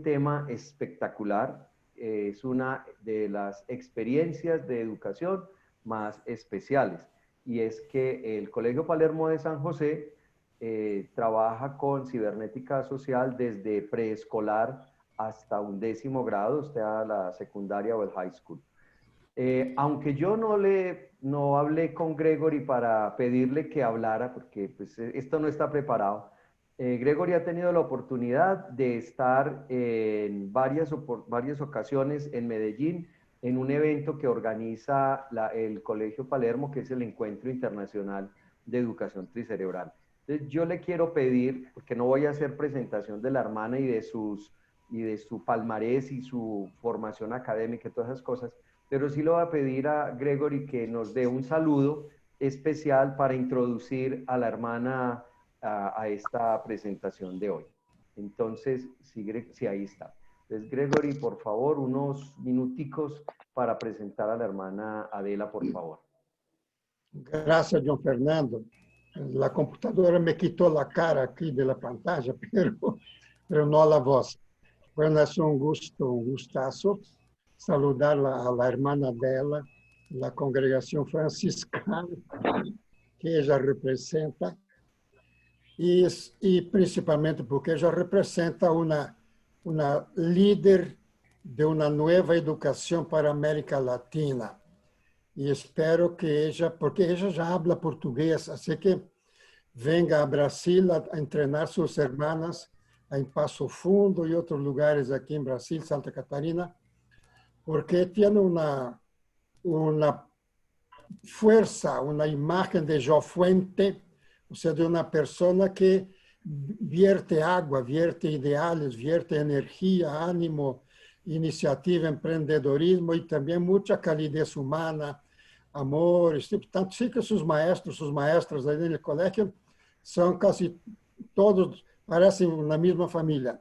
tema espectacular, es una de las experiencias de educación más especiales, y es que el Colegio Palermo de San José trabaja con cibernética social desde preescolar hasta 11º grado, o sea, la secundaria o el high school. Aunque yo no hablé con Gregory para pedirle que hablara, porque pues, esto no está preparado, Gregory ha tenido la oportunidad de estar en varias ocasiones en Medellín en un evento que organiza el Colegio Palermo, que es el Encuentro Internacional de Educación Tricerebral. Entonces yo le quiero pedir, porque no voy a hacer presentación de la hermana y de su palmarés y su formación académica y todas esas cosas, pero sí le voy a pedir a Gregory que nos dé un saludo especial para introducir a la hermana a esta presentación de hoy. Entonces, sí, ahí está. Entonces, Gregory, por favor, unos minuticos para presentar a la hermana Adela, por favor. Gracias, John Fernando. La computadora me quitó la cara aquí de la pantalla, pero no la voz. Bueno, es un gustazo saludar a la hermana dela, la congregación franciscana que ella representa, y principalmente porque ella representa una líder de una nueva educación para América Latina. Y espero que ella, porque ella ya habla portugués, así que venga a Brasil a entrenar sus hermanas en Paso Fundo y otros lugares aquí en Brasil, Santa Catarina, porque tiene una fuerza, una imagen de Jó Fuente, o sea, de una persona que vierte agua, vierte ideales, vierte energía, ánimo, iniciativa, emprendedorismo y también mucha calidez humana, amor. Tanto sí que sus maestros, sus maestras ahí en el colegio son casi todos, parecen una misma familia,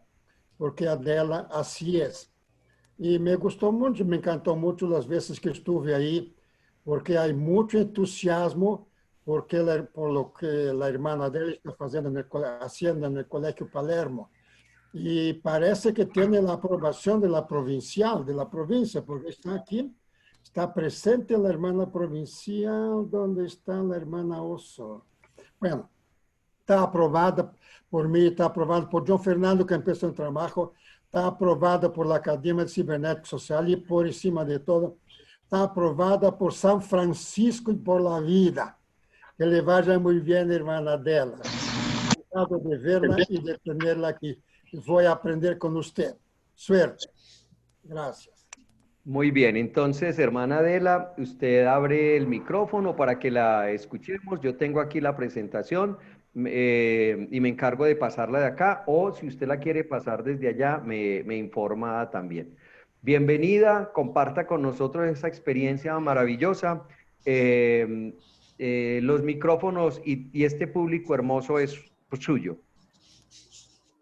porque a dela así es. Y me gustó mucho, me encantó mucho las veces que estuve ahí, porque hay mucho entusiasmo por lo que la hermana de él está haciendo en el Colegio Palermo. Y parece que tiene la aprobación de la provincial, de la provincia, porque está aquí, está presente la hermana provincial, donde está la hermana Oso. Bueno, está aprobada por mí, está aprobada por John Fernando, que empezó el trabajo, está aprobada por la Academia de Cibernética Social y por encima de todo, está aprobada por San Francisco y por la vida. Que le vaya muy bien, hermana dela. Encantado de verla y de tenerla aquí. Voy a aprender con usted. Suerte. Gracias. Muy bien, entonces, hermana Adela, usted abre el micrófono para que la escuchemos. Yo tengo aquí la presentación y me encargo de pasarla de acá, o si usted la quiere pasar desde allá, me informa también. Bienvenida, comparta con nosotros esa experiencia maravillosa. Los micrófonos y este público hermoso es suyo.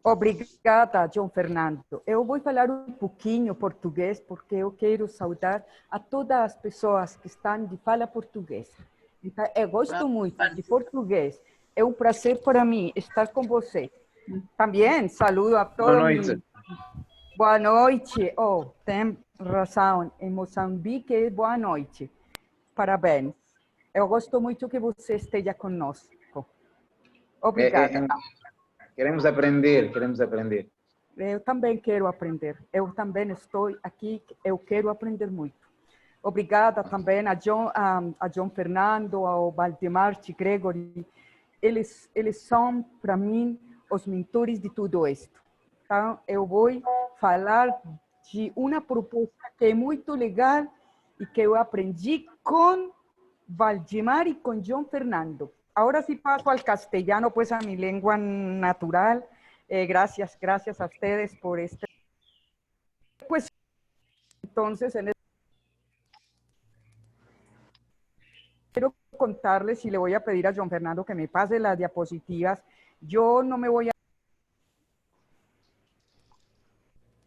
Obrigada, John Fernando. Eu vou falar um pouquinho português, porque eu quero saudar a todas as pessoas que estão de fala portuguesa. Então, eu gosto muito de português. É um prazer para mim estar com você. Também saludo a todos. Boa noite. Boa noite. Oh, tem razão. Em Moçambique é boa noite. Parabéns. Eu gosto muito que você esteja conosco. Obrigada. Queremos aprender, queremos aprender. Eu também quero aprender. Eu também estou aqui, eu quero aprender muito. Obrigada também a John Fernando, ao Valdemar, a Gregory. Eles são, para mim, os mentores de tudo isto. Então, eu vou falar de uma proposta que é muito legal e que eu aprendi com Valdemar e com John Fernando. Ahora sí paso al castellano, pues a mi lengua natural. Gracias a ustedes por este. Pues entonces, quiero contarles y le voy a pedir a John Fernando que me pase las diapositivas. Yo no me voy a...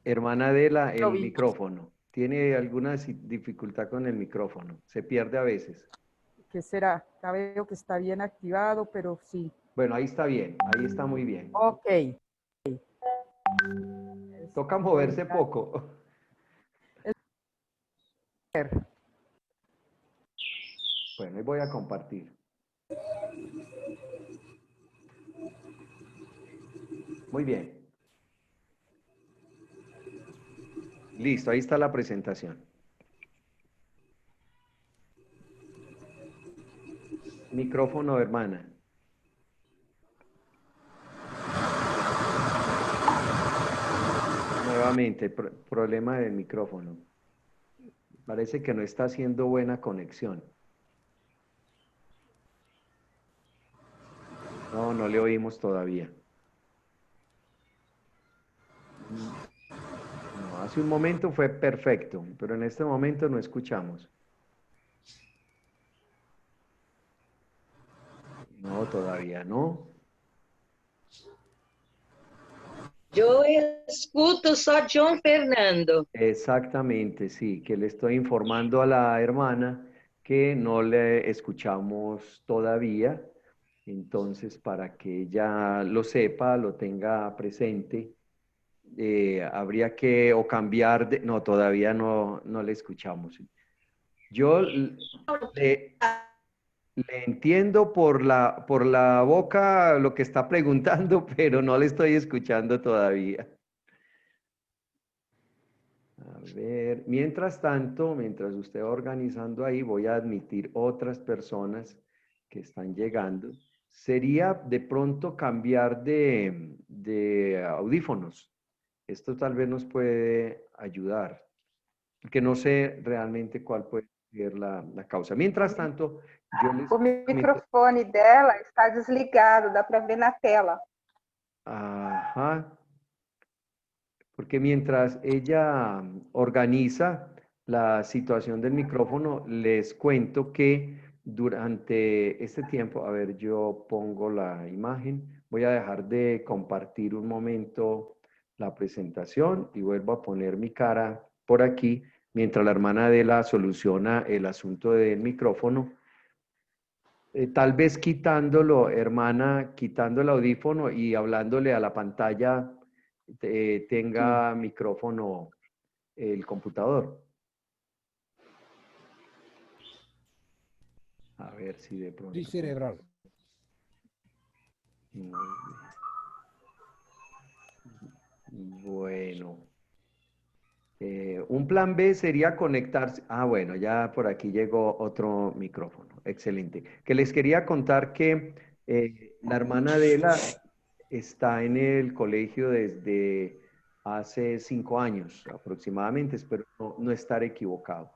Hermana Adela, el micrófono. ¿Tiene alguna dificultad con el micrófono? Se pierde a veces. ¿Qué será? Ya veo que está bien activado, pero sí. Bueno, ahí está bien, ahí está muy bien. Ok. Toca moverse poco. Bueno, y voy a compartir. Muy bien. Listo, ahí está la presentación. Micrófono, hermana. Nuevamente, problema del micrófono. Parece que no está haciendo buena conexión. No, no le oímos todavía. No, hace un momento fue perfecto, pero en este momento no escuchamos. No, todavía no. Yo escuto só John Fernando. Exactamente, sí, que le estoy informando a la hermana que no le escuchamos todavía. Entonces, para que ella lo sepa, lo tenga presente, habría que o cambiar de... No, todavía no le escuchamos. Yo le entiendo por la boca lo que está preguntando, pero no le estoy escuchando todavía. A ver, mientras tanto, mientras usted va organizando ahí, voy a admitir otras personas que están llegando. Sería de pronto cambiar de audífonos. Esto tal vez nos puede ayudar, porque no sé realmente cuál puede ser la causa. Mientras tanto, yo les... O microfone dela está desligado, dá para ver na tela. Ajá. Porque mientras ella organiza la situación del micrófono, les cuento que durante este tiempo, a ver, yo pongo la imagen, voy a dejar de compartir un momento la presentación y vuelvo a poner mi cara por aquí, mientras la hermana Adela soluciona el asunto del micrófono. Tal vez quitándolo, hermana, quitando el audífono y hablándole a la pantalla, tenga micrófono el computador. A ver si de pronto... Tricerebral. Bueno. Un plan B sería conectarse... Ah, bueno, ya por aquí llegó otro micrófono. Excelente. Que les quería contar que la hermana Adela está en el colegio desde hace 5 años aproximadamente, espero no estar equivocado.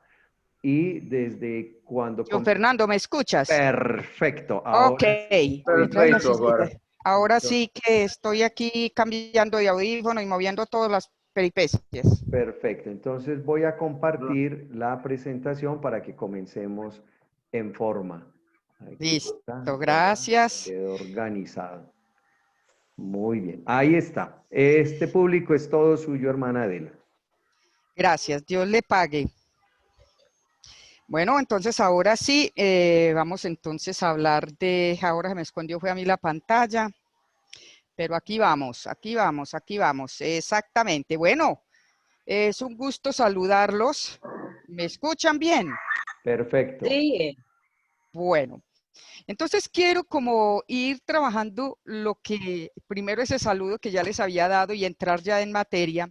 Y desde cuando... John Fernando, ¿me escuchas? Perfecto. Ok. Perfecto, ahora. Ahora sí que estoy aquí cambiando de audífono y moviendo todas las peripecias. Perfecto. Entonces voy a compartir la presentación para que comencemos en forma. Aquí Listo, está, gracias. quedó organizado. Muy bien. Ahí está. Este público es todo suyo, hermana Adela. Gracias, Dios le pague. Bueno, entonces ahora sí, vamos entonces a hablar de, ahora se me escondió, fue a mí la pantalla, pero aquí vamos, exactamente. Bueno, es un gusto saludarlos. ¿Me escuchan bien? Perfecto. Sí. Bueno, entonces quiero como ir trabajando lo que, primero ese saludo que ya les había dado y entrar ya en materia.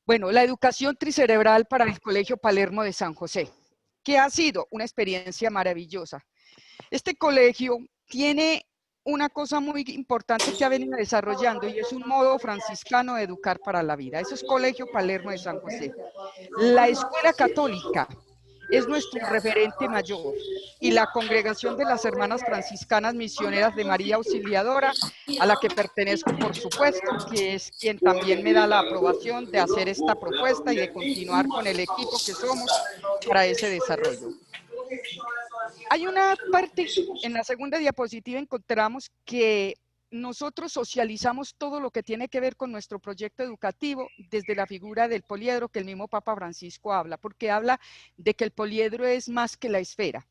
Bueno, la educación tricerebral para el Colegio Palermo de San José, que ha sido una experiencia maravillosa. Este colegio tiene una cosa muy importante que ha venido desarrollando y es un modo franciscano de educar para la vida. Eso es Colegio Palermo de San José. La escuela católica es nuestro referente mayor y la congregación de las hermanas franciscanas misioneras de María Auxiliadora, a la que pertenezco, por supuesto, que es quien también me da la aprobación de hacer esta propuesta y de continuar con el equipo que somos para ese desarrollo. Hay una parte, en la segunda diapositiva encontramos que nosotros socializamos todo lo que tiene que ver con nuestro proyecto educativo desde la figura del poliedro que el mismo Papa Francisco habla, porque habla de que el poliedro es más que la esfera.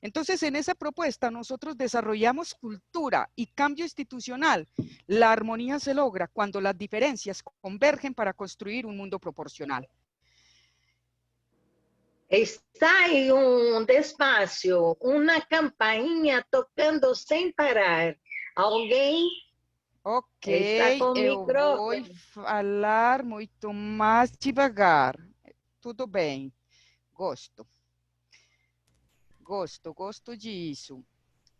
Entonces, en esa propuesta nosotros desarrollamos cultura y cambio institucional. La armonía se logra cuando las diferencias convergen para construir un mundo proporcional. Está em despacio, uma campainha tocando sem parar. Alguém Ok, está com o eu vou microfone? falar muito mais devagar. Tudo bem, gosto. Gosto disso.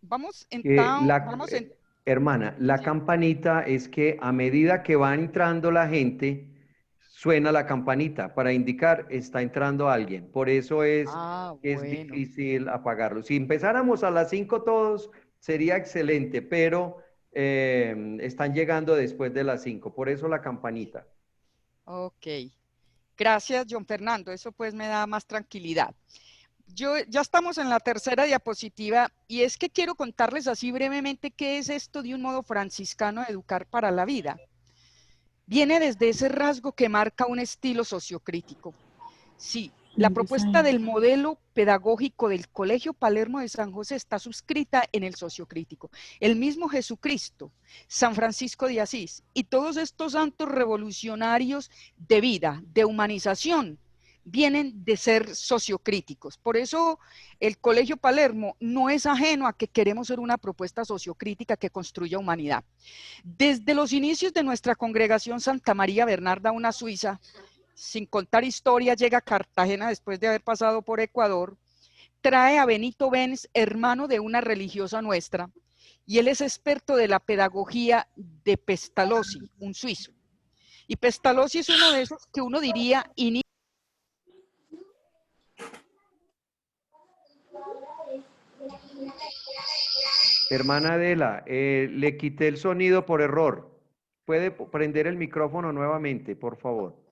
Vamos então, Hermana, la campanita es que a medida que va entrando la gente, suena la campanita para indicar está entrando alguien. Por eso es bueno. difícil apagarlo. Si empezáramos a las 5 todos, sería excelente, pero están llegando después de las 5. Por eso la campanita. Ok. Gracias, John Fernando. Eso pues me da más tranquilidad. Ya estamos en la tercera diapositiva y es que quiero contarles así brevemente qué es esto de un modo franciscano de educar para la vida. Viene desde ese rasgo que marca un estilo sociocrítico. Sí, la propuesta del modelo pedagógico del Colegio Palermo de San José está suscrita en el sociocrítico. El mismo Jesucristo, San Francisco de Asís y todos estos santos revolucionarios de vida, de humanización, vienen de ser sociocríticos. Por eso el Colegio Palermo no es ajeno a que queremos ser una propuesta sociocrítica que construya humanidad. Desde los inicios de nuestra congregación Santa María Bernarda, una suiza, sin contar historia, llega a Cartagena después de haber pasado por Ecuador, trae a Benito Benz, hermano de una religiosa nuestra, y él es experto de la pedagogía de Pestalozzi, un suizo. Y Pestalozzi es uno de esos que uno diría Hermana Adela, le quité el sonido por error. ¿Puede prender el micrófono nuevamente, por favor?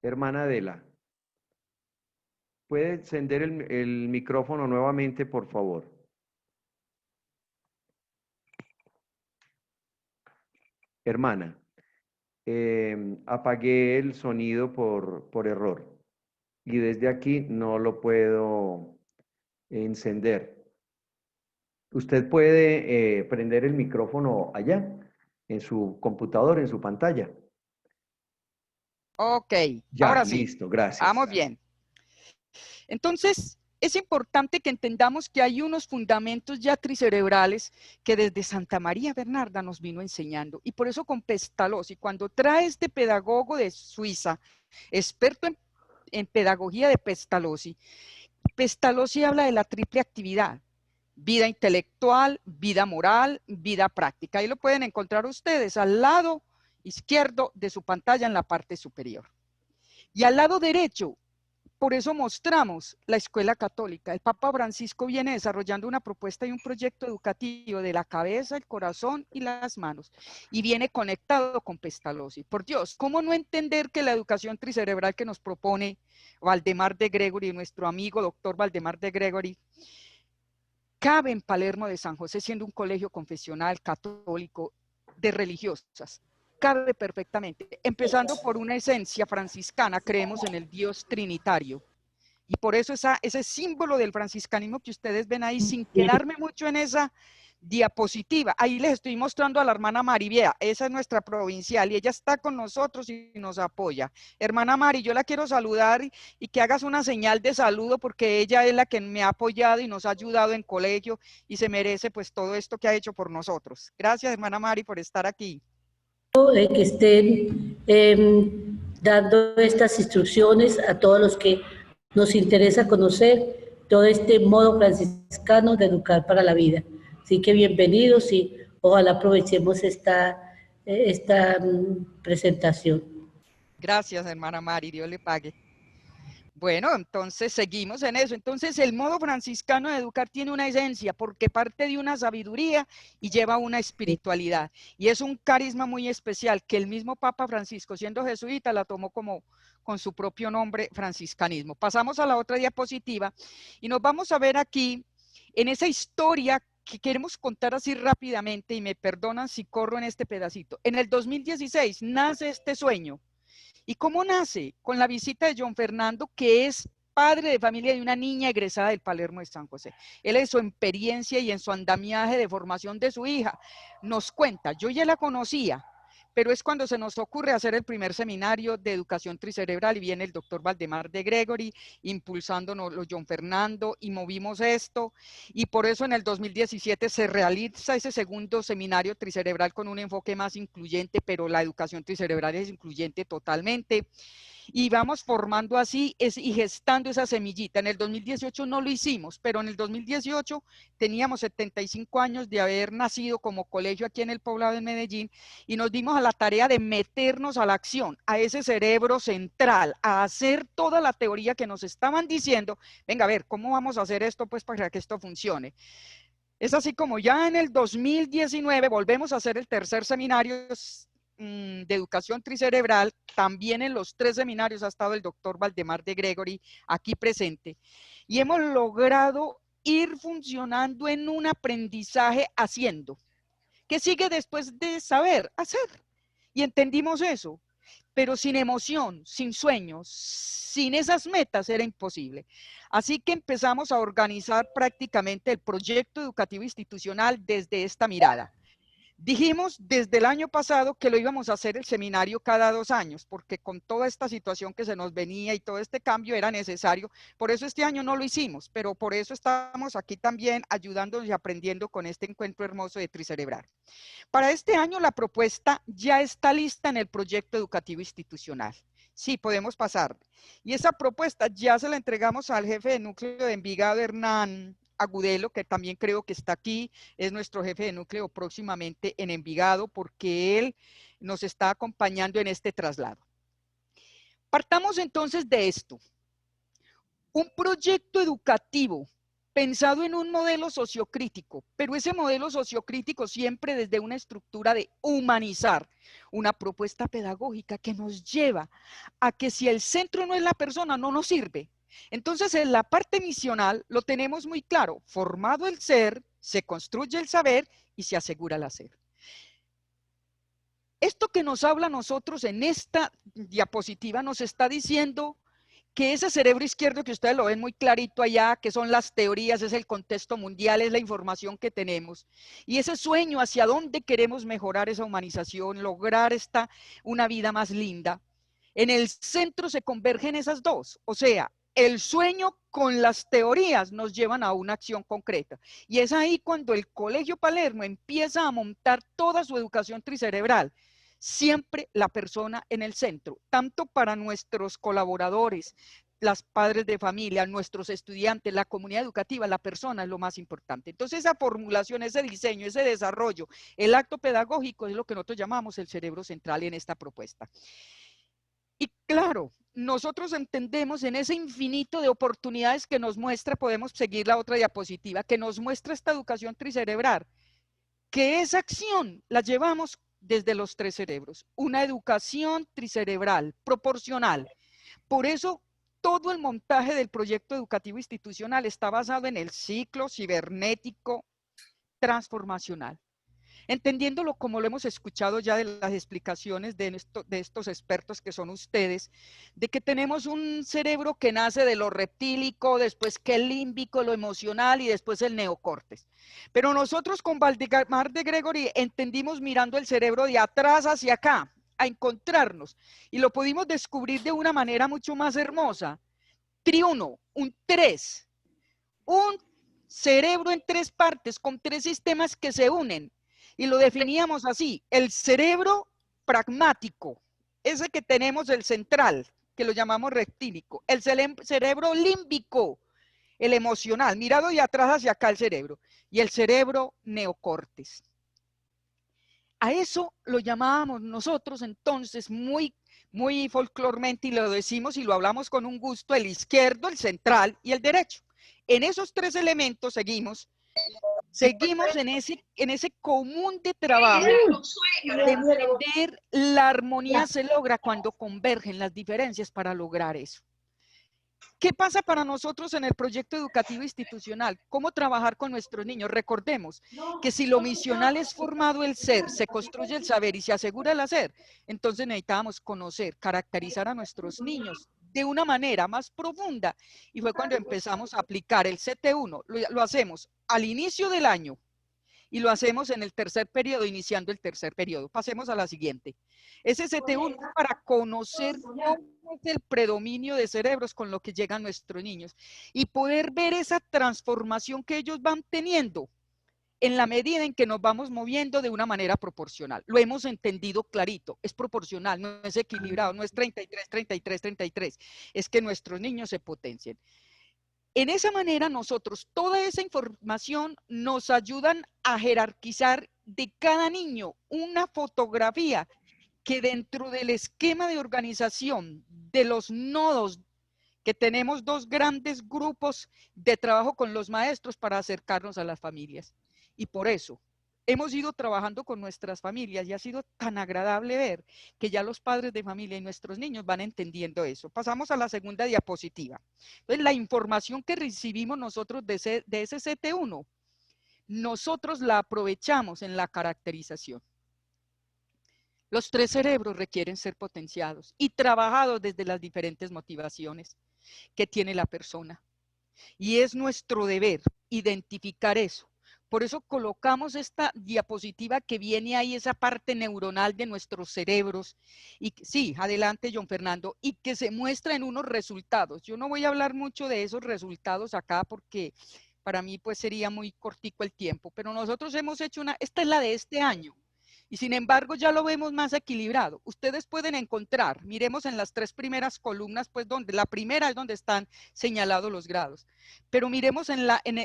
Hermana Adela, ¿puede encender el micrófono nuevamente, por favor? Hermana, apagué el sonido por error y desde aquí no lo puedo encender. Usted puede prender el micrófono allá, en su computador, en su pantalla. Ok, ya, ahora sí. Listo, gracias. Vamos bien. Entonces, es importante que entendamos que hay unos fundamentos ya tricerebrales que desde Santa María Bernarda nos vino enseñando. Y por eso con Pestalozzi, cuando trae este pedagogo de Suiza, experto en pedagogía de Pestalozzi, Pestalozzi habla de la triple actividad: vida intelectual, vida moral, vida práctica. Ahí lo pueden encontrar ustedes al lado izquierdo de su pantalla en la parte superior. Y al lado derecho, por eso mostramos la escuela católica. El Papa Francisco viene desarrollando una propuesta y un proyecto educativo de la cabeza, el corazón y las manos. Y viene conectado con Pestalozzi. Por Dios, ¿cómo no entender que la educación tricerebral que nos propone Valdemar de Gregory, nuestro amigo doctor Valdemar de Gregory, cabe en Palermo de San José, siendo un colegio confesional católico de religiosas? Cabe perfectamente, empezando por una esencia franciscana. Creemos en el Dios trinitario, y por eso ese símbolo del franciscanismo que ustedes ven ahí, sin quedarme mucho en esa diapositiva, ahí les estoy mostrando a la hermana Mari. Vea, esa es nuestra provincial y ella está con nosotros y nos apoya. Hermana Mari, yo la quiero saludar y que hagas una señal de saludo, porque ella es la que me ha apoyado y nos ha ayudado en colegio y se merece pues todo esto que ha hecho por nosotros. Gracias, hermana Mari, por estar aquí. Que estén dando estas instrucciones a todos los que nos interesa conocer todo este modo franciscano de educar para la vida. Así que bienvenidos y ojalá aprovechemos esta presentación. Gracias, hermana Mari, Dios le pague. Bueno, entonces seguimos en eso. Entonces el modo franciscano de educar tiene una esencia, porque parte de una sabiduría y lleva una espiritualidad. Y es un carisma muy especial que el mismo Papa Francisco, siendo jesuita, la tomó como con su propio nombre, franciscanismo. Pasamos a la otra diapositiva y nos vamos a ver aquí en esa historia que queremos contar así rápidamente, y me perdonan si corro en este pedacito. En el 2016 nace este sueño. ¿Y cómo nace? Con la visita de John Fernando, que es padre de familia de una niña egresada del Palermo de San José. Él en su experiencia y en su andamiaje de formación de su hija nos cuenta, yo ya la conocía, pero es cuando se nos ocurre hacer el primer seminario de educación tricerebral y viene el doctor Valdemar de Gregory impulsándonos John Fernando y movimos esto y por eso en el 2017 se realiza ese segundo seminario tricerebral con un enfoque más incluyente, pero la educación tricerebral es incluyente totalmente. Y vamos formando así y gestando esa semillita. En el 2018 no lo hicimos, pero en el 2018 teníamos 75 años de haber nacido como colegio aquí en el poblado de Medellín y nos dimos a la tarea de meternos a la acción, a ese cerebro central, a hacer toda la teoría que nos estaban diciendo. Venga, a ver, ¿cómo vamos a hacer esto pues para que esto funcione? Es así como ya en el 2019 volvemos a hacer el tercer seminario de educación tricerebral, también en los 3 seminarios ha estado el doctor Valdemar de Gregory aquí presente, y hemos logrado ir funcionando en un aprendizaje haciendo, que sigue después de saber hacer, y entendimos eso, pero sin emoción, sin sueños, sin esas metas era imposible. Así que empezamos a organizar prácticamente el proyecto educativo institucional desde esta mirada. Dijimos desde el año pasado que lo íbamos a hacer el seminario cada 2 años, porque con toda esta situación que se nos venía y todo este cambio era necesario. Por eso este año no lo hicimos, pero por eso estamos aquí también ayudándonos y aprendiendo con este encuentro hermoso de Tricerebral. Para este año la propuesta ya está lista en el proyecto educativo institucional. Sí, podemos pasar. Y esa propuesta ya se la entregamos al jefe de núcleo de Envigado, Hernán Agudelo, que también creo que está aquí, es nuestro jefe de núcleo próximamente en Envigado, porque él nos está acompañando en este traslado. Partamos entonces de esto. Un proyecto educativo pensado en un modelo sociocrítico, pero ese modelo sociocrítico siempre desde una estructura de humanizar, una propuesta pedagógica que nos lleva a que si el centro no es la persona, no nos sirve. Entonces, en la parte misional lo tenemos muy claro. Formado el ser, se construye el saber y se asegura el hacer. Esto que nos habla a nosotros en esta diapositiva nos está diciendo que ese cerebro izquierdo que ustedes lo ven muy clarito allá, que son las teorías, es el contexto mundial, es la información que tenemos. Y ese sueño hacia dónde queremos mejorar esa humanización, lograr una vida más linda. En el centro se convergen esas dos, o sea, el sueño con las teorías nos llevan a una acción concreta. Y es ahí cuando el Colegio Palermo empieza a montar toda su educación tricerebral. Siempre la persona en el centro, tanto para nuestros colaboradores, las padres de familia, nuestros estudiantes, la comunidad educativa, la persona es lo más importante. Entonces esa formulación, ese diseño, ese desarrollo, el acto pedagógico es lo que nosotros llamamos el cerebro central en esta propuesta. Y claro, nosotros entendemos en ese infinito de oportunidades que nos muestra, podemos seguir la otra diapositiva, que nos muestra esta educación tricerebral, que esa acción la llevamos desde los 3 cerebros, una educación tricerebral, proporcional. Por eso, todo el montaje del proyecto educativo institucional está basado en el ciclo cibernético transformacional. Entendiéndolo como lo hemos escuchado ya de las explicaciones de estos expertos que son ustedes, de que tenemos un cerebro que nace de lo reptílico, después que el límbico, lo emocional y después el neocórtex. Pero nosotros con Valdemar de Gregory entendimos mirando el cerebro de atrás hacia acá, a encontrarnos, y lo pudimos descubrir de una manera mucho más hermosa. Triuno, un 3, un cerebro en 3 partes, con 3 sistemas que se unen. Y lo definíamos así, el cerebro pragmático, ese que tenemos el central, que lo llamamos reptílico, el cerebro límbico, el emocional, mirado de atrás hacia acá el cerebro, y el cerebro neocórtex. A eso lo llamábamos nosotros entonces muy folclormente, y lo decimos y lo hablamos con un gusto, el izquierdo, el central y el derecho. En esos 3 elementos seguimos en ese común de trabajo de entender la armonía se logra cuando convergen las diferencias para lograr eso. ¿Qué pasa para nosotros en el proyecto educativo institucional? ¿Cómo trabajar con nuestros niños? Recordemos que si lo misional es formado el ser, se construye el saber y se asegura el hacer, entonces necesitábamos conocer, caracterizar a nuestros niños de una manera más profunda. Y fue cuando empezamos a aplicar el CT1. Lo hacemos al inicio del año y lo hacemos en el tercer periodo, iniciando el tercer periodo. Pasemos a la siguiente. Ese CT1 es para conocer cómo es el predominio de cerebros con lo que llegan nuestros niños y poder ver esa transformación que ellos van teniendo en la medida en que nos vamos moviendo de una manera proporcional. Lo hemos entendido clarito, es proporcional, no es equilibrado, no es 33, 33, 33, es que nuestros niños se potencien. En esa manera nosotros, toda esa información nos ayudan a jerarquizar de cada niño una fotografía que dentro del esquema de organización de los nodos, que tenemos dos grandes grupos de trabajo con los maestros para acercarnos a las familias. Y por eso hemos ido trabajando con nuestras familias y ha sido tan agradable ver que ya los padres de familia y nuestros niños van entendiendo eso. Pasamos a la segunda diapositiva. Entonces, la información que recibimos nosotros de ese CT1, nosotros la aprovechamos en la caracterización. Los tres cerebros requieren ser potenciados y trabajados desde las diferentes motivaciones que tiene la persona. Y es nuestro deber identificar eso. Por eso colocamos esta diapositiva que viene ahí, esa parte neuronal de nuestros cerebros. Y sí, adelante, John Fernando, y que se muestra en unos resultados. Yo no voy a hablar mucho de esos resultados acá porque para mí pues sería muy cortico el tiempo, pero nosotros hemos hecho esta es la de este año. Y sin embargo ya lo vemos más equilibrado. Ustedes pueden encontrar, miremos en las tres primeras columnas, pues donde la primera es donde están señalados los grados. Pero miremos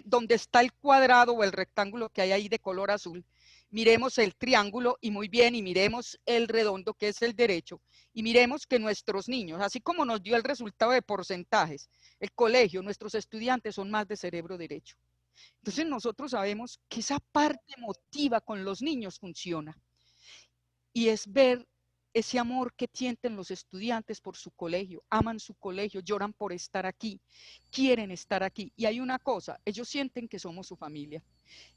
donde está el cuadrado o el rectángulo que hay ahí de color azul. Miremos el triángulo y muy bien, y miremos el redondo que es el derecho. Y miremos que nuestros niños, así como nos dio el resultado de porcentajes, el colegio, nuestros estudiantes son más de cerebro derecho. Entonces nosotros sabemos que esa parte emotiva con los niños funciona. Y es ver ese amor que sienten los estudiantes por su colegio, aman su colegio, lloran por estar aquí, quieren estar aquí. Y hay una cosa, ellos sienten que somos su familia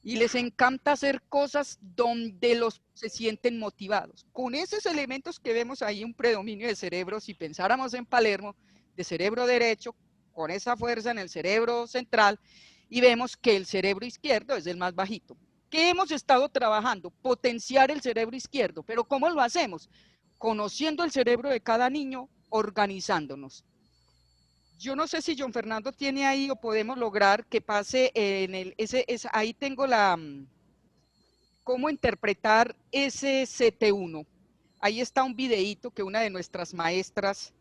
y les encanta hacer cosas donde se sienten motivados. Con esos elementos que vemos ahí, un predominio de cerebro, si pensáramos en Palermo, de cerebro derecho, con esa fuerza en el cerebro central, y vemos que el cerebro izquierdo es el más bajito. ¿Qué hemos estado trabajando? Potenciar el cerebro izquierdo. ¿Pero cómo lo hacemos? Conociendo el cerebro de cada niño, organizándonos. Yo no sé si John Fernando tiene ahí o podemos lograr que pase en ahí tengo cómo interpretar ese CT1. Ahí está un videíto que una de nuestras maestras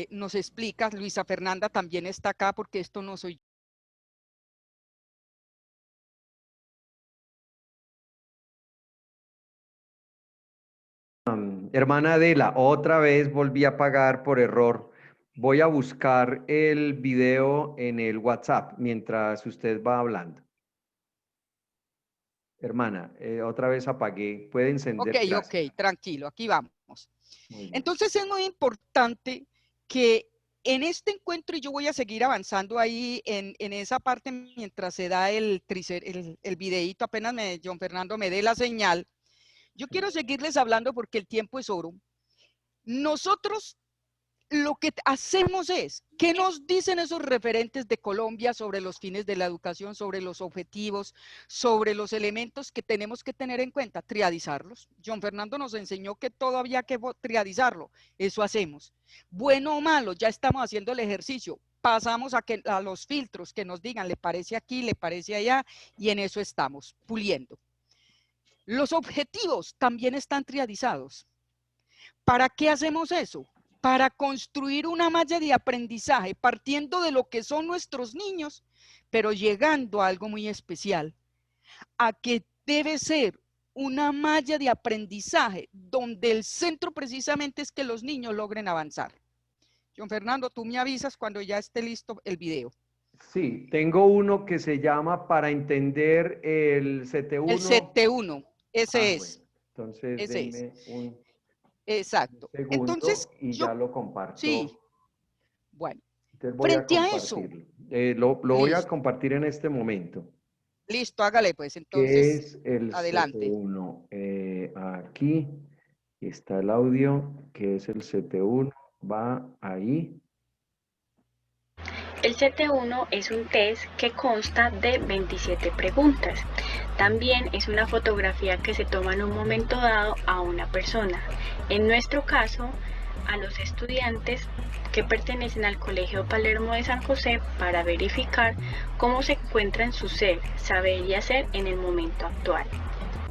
nos explica. Luisa Fernanda también está acá porque esto no soy yo. Hermana Adela, otra vez volví a pagar por error. Voy a buscar el video en el WhatsApp mientras usted va hablando. Hermana, otra vez apagué. Puede encender. Ok, tranquilo, aquí vamos. Entonces es muy importante que en este encuentro, y yo voy a seguir avanzando ahí en esa parte mientras se da el videíto, apenas John Fernando me dé la señal. Yo quiero seguirles hablando porque el tiempo es oro. Nosotros lo que hacemos es, ¿qué nos dicen esos referentes de Colombia sobre los fines de la educación, sobre los objetivos, sobre los elementos que tenemos que tener en cuenta? Triadizarlos. John Fernando nos enseñó que todo había que triadizarlo. Eso hacemos. Bueno o malo, ya estamos haciendo el ejercicio. Pasamos a los filtros que nos digan, le parece aquí, le parece allá, y en eso estamos, puliendo. Los objetivos también están triadizados. ¿Para qué hacemos eso? Para construir una malla de aprendizaje, partiendo de lo que son nuestros niños, pero llegando a algo muy especial, a que debe ser una malla de aprendizaje donde el centro precisamente es que los niños logren avanzar. John Fernando, tú me avisas cuando ya esté listo el video. Sí, tengo uno que se llama Para entender el CT1. El CT1, ese es. Bueno. Entonces, ese denme es. Exacto. Un segundo. Entonces, y ya lo comparto. Sí. Bueno, Entonces voy Frente a a eso, compartirlo. Lo voy a listo, compartir en este momento. listo, hágale pues, Que entonces, es el adelante. CT1. Aquí está el audio, que es el CT1. Va ahí. El CT1 es un test que consta de 27 preguntas. También es una fotografía que se toma en un momento dado a una persona. En nuestro caso, a los estudiantes que pertenecen al Colegio Palermo de San José para verificar cómo se encuentra en su ser, saber y hacer en el momento actual.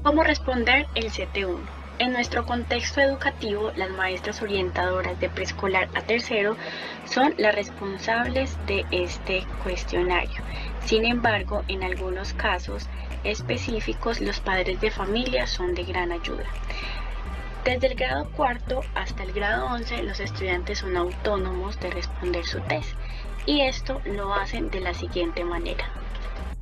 ¿Cómo responder el CT1? En nuestro contexto educativo, las maestras orientadoras de preescolar a tercero son las responsables de este cuestionario. Sin embargo, en algunos casos específicos, los padres de familia son de gran ayuda. Desde el grado cuarto hasta el grado 11, los estudiantes son autónomos de responder su test, y esto lo hacen de la siguiente manera.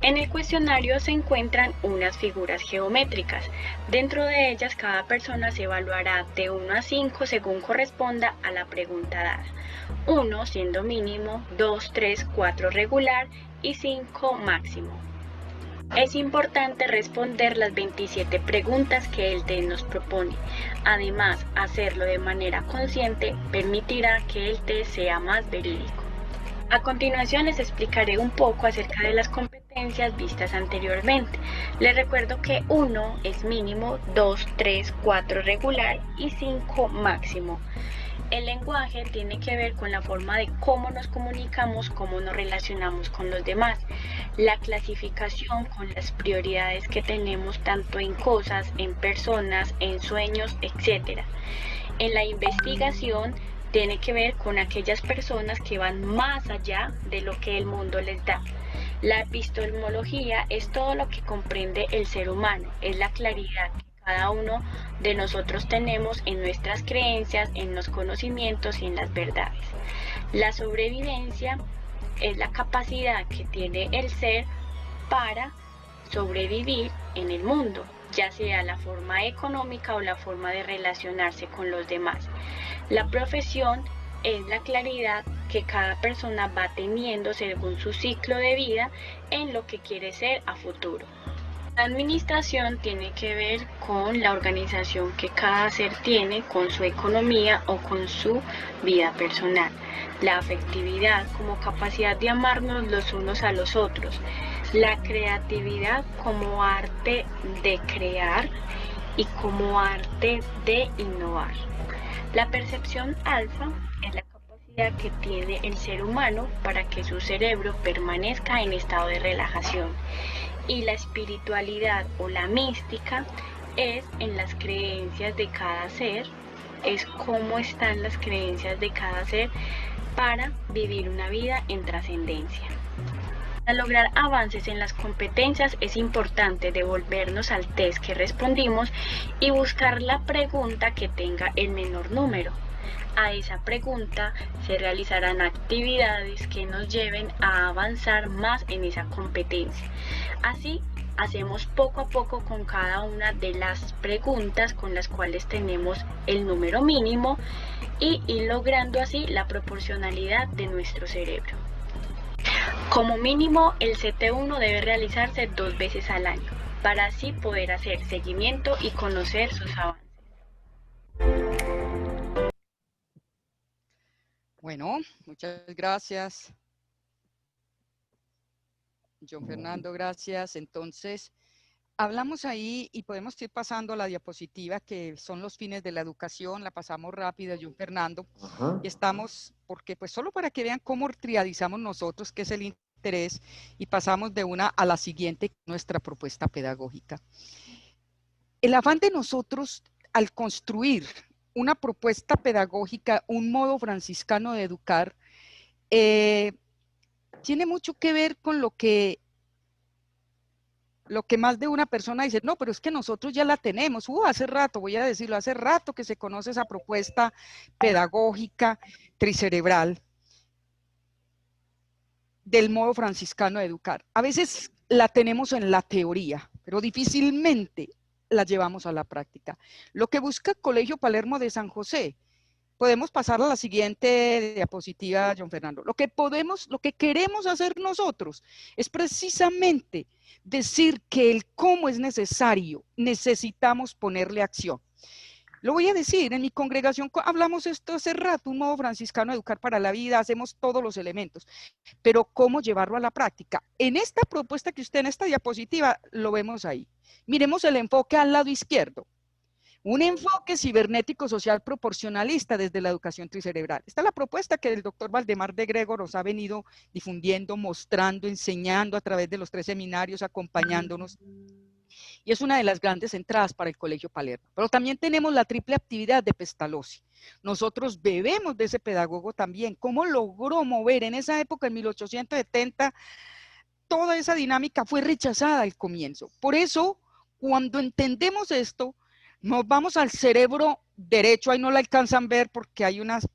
En el cuestionario se encuentran unas figuras geométricas. Dentro de ellas, cada persona se evaluará de 1 a 5 según corresponda a la pregunta dada. 1 siendo mínimo, 2, 3, 4 regular y 5 máximo. Es importante responder las 27 preguntas que el test nos propone. Además, hacerlo de manera consciente permitirá que el test sea más verídico. A continuación les explicaré un poco acerca de las competencias vistas anteriormente. Les recuerdo que 1 es mínimo, 2, 3, 4 regular y 5 máximo. El lenguaje tiene que ver con la forma de cómo nos comunicamos, cómo nos relacionamos con los demás. La clasificación con las prioridades que tenemos tanto en cosas, en personas, en sueños, etc. En la investigación tiene que ver con aquellas personas que van más allá de lo que el mundo les da. La epistemología es todo lo que comprende el ser humano, es la claridad que cada uno de nosotros tenemos en nuestras creencias, en los conocimientos y en las verdades. La sobrevivencia es la capacidad que tiene el ser para sobrevivir en el mundo, ya sea la forma económica o la forma de relacionarse con los demás. La profesión es la claridad que cada persona va teniendo según su ciclo de vida en lo que quiere ser a futuro. La administración tiene que ver con la organización que cada ser tiene con su economía o con su vida personal. La afectividad como capacidad de amarnos los unos a los otros. La creatividad como arte de crear y como arte de innovar. La percepción alfa es la capacidad que tiene el ser humano para que su cerebro permanezca en estado de relajación. Y la espiritualidad o la mística es en las creencias de cada ser, es cómo están las creencias de cada ser para vivir una vida en trascendencia. Para lograr avances en las competencias es importante devolvernos al test que respondimos y buscar la pregunta que tenga el menor número. A esa pregunta se realizarán actividades que nos lleven a avanzar más en esa competencia. Así, hacemos poco a poco con cada una de las preguntas con las cuales tenemos el número mínimo y ir logrando así la proporcionalidad de nuestro cerebro. Como mínimo, el CT1 debe realizarse 2 veces al año, para así poder hacer seguimiento y conocer sus avances. Bueno, muchas gracias. John Fernando, gracias. Entonces, hablamos ahí y podemos ir pasando a la diapositiva que son los fines de la educación, la pasamos rápida, John Fernando. Ajá. Y estamos, porque pues solo para que vean cómo triadizamos nosotros, qué es el interés, y pasamos de una a la siguiente, nuestra propuesta pedagógica. El afán de nosotros al construir una propuesta pedagógica, un modo franciscano de educar, tiene mucho que ver con lo que más de una persona dice, no, pero es que nosotros ya la tenemos, hace rato, voy a decirlo, hace rato que se conoce esa propuesta pedagógica tricerebral del modo franciscano de educar. A veces la tenemos en la teoría, pero difícilmente la llevamos a la práctica. Lo que busca el Colegio Palermo de San José Podemos pasar a la siguiente diapositiva, John Fernando. Lo que queremos hacer nosotros es precisamente decir que el cómo es necesario, necesitamos ponerle acción. Lo voy a decir, en mi congregación hablamos esto hace rato, un modo franciscano de educar para la vida, hacemos todos los elementos, pero ¿cómo llevarlo a la práctica? En esta propuesta que usted en esta diapositiva lo vemos ahí. Miremos el enfoque al lado izquierdo. Un enfoque cibernético social proporcionalista desde la educación tricerebral. Esta es la propuesta que el doctor Valdemar de Gregor nos ha venido difundiendo, mostrando, enseñando a través de los 3 seminarios, acompañándonos. Y es una de las grandes entradas para el Colegio Palermo. Pero también tenemos la triple actividad de Pestalozzi. Nosotros bebemos de ese pedagogo también. ¿Cómo logró mover en esa época, en 1870, toda esa dinámica fue rechazada al comienzo? Por eso, cuando entendemos esto, nos vamos al cerebro derecho, ahí no la alcanzan a ver porque hay unas,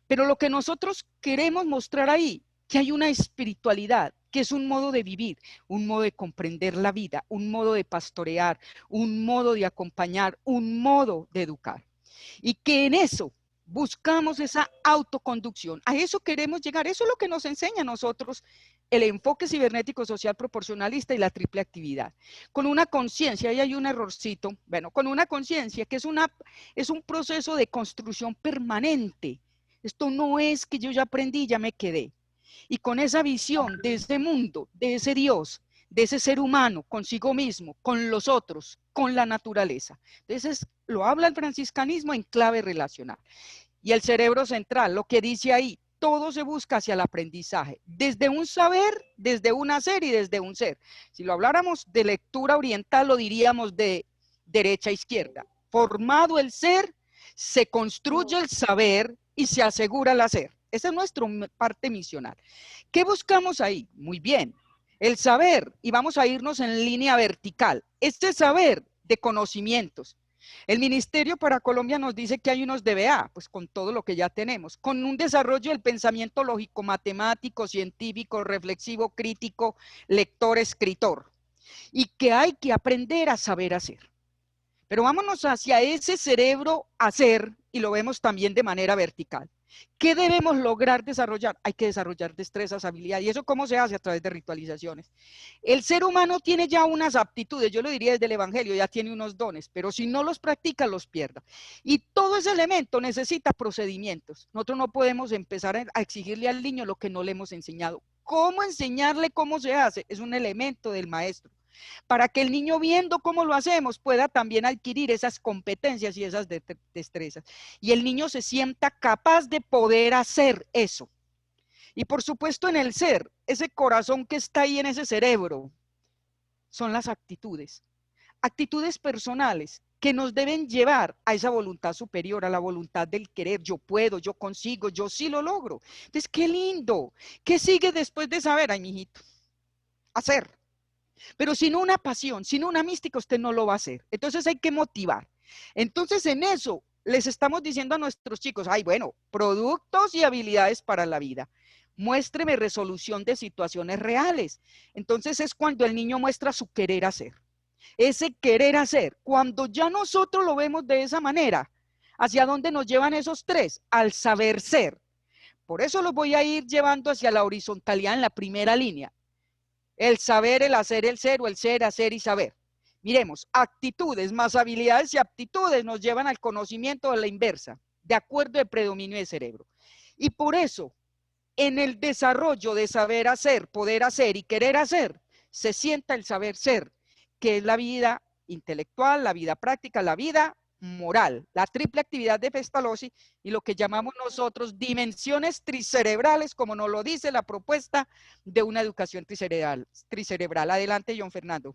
pero lo que nosotros queremos mostrar ahí, que hay una espiritualidad, que es un modo de vivir, un modo de comprender la vida, un modo de pastorear, un modo de acompañar, un modo de educar. Y que en eso buscamos esa autoconducción, a eso queremos llegar, eso es lo que nos enseña a nosotros el enfoque cibernético social proporcionalista y la triple actividad. Con una conciencia, ahí hay un errorcito, bueno, con una conciencia que es un proceso de construcción permanente. Esto no es que yo ya aprendí, ya me quedé. Y con esa visión de ese mundo, de ese Dios, de ese ser humano, consigo mismo, con los otros, con la naturaleza. Entonces, lo habla el franciscanismo en clave relacional. Y el cerebro central, lo que dice ahí, todo se busca hacia el aprendizaje, desde un saber, desde un hacer y desde un ser. Si lo habláramos de lectura oriental, lo diríamos de derecha a izquierda. Formado el ser, se construye el saber y se asegura el hacer. Esa es nuestra parte misional. ¿Qué buscamos ahí? Muy bien, el saber, y vamos a irnos en línea vertical. Este saber de conocimientos. El Ministerio para Colombia nos dice que hay unos DBA, pues con todo lo que ya tenemos, con un desarrollo del pensamiento lógico, matemático, científico, reflexivo, crítico, lector, escritor, y que hay que aprender a saber hacer. Pero vámonos hacia ese cerebro hacer, y lo vemos también de manera vertical. ¿Qué debemos lograr desarrollar? Hay que desarrollar destrezas, habilidades. ¿Y eso cómo se hace? A través de ritualizaciones. El ser humano tiene ya unas aptitudes, yo lo diría desde el Evangelio, ya tiene unos dones, pero si no los practica, los pierde. Y todo ese elemento necesita procedimientos. Nosotros no podemos empezar a exigirle al niño lo que no le hemos enseñado. ¿Cómo enseñarle cómo se hace? Es un elemento del maestro. Para que el niño, viendo cómo lo hacemos, pueda también adquirir esas competencias y esas destrezas. Y el niño se sienta capaz de poder hacer eso. Y por supuesto en el ser, ese corazón que está ahí en ese cerebro, son las actitudes. Actitudes personales que nos deben llevar a esa voluntad superior, a la voluntad del querer. Yo puedo, yo consigo, yo sí lo logro. Entonces, qué lindo. ¿Qué sigue después de saber? Ay, mijito, hacer. Pero sin una pasión, sin una mística, usted no lo va a hacer. Entonces hay que motivar. Entonces en eso les estamos diciendo a nuestros chicos, ay, bueno, productos y habilidades para la vida. Muéstreme resolución de situaciones reales. Entonces es cuando el niño muestra su querer hacer. Ese querer hacer, cuando ya nosotros lo vemos de esa manera, ¿hacia dónde nos llevan esos 3? Al saber ser. Por eso los voy a ir llevando hacia la horizontalidad en la primera línea. El saber, el hacer, el ser, o el ser, hacer y saber. Miremos, actitudes más habilidades y aptitudes nos llevan al conocimiento de la inversa, de acuerdo al predominio del cerebro. Y por eso, en el desarrollo de saber hacer, poder hacer y querer hacer, se sienta el saber ser, que es la vida intelectual, la vida práctica, la vida moral, la triple actividad de Pestalozzi y lo que llamamos nosotros dimensiones tricerebrales, como nos lo dice la propuesta de una educación tricerebral. Adelante, John Fernando.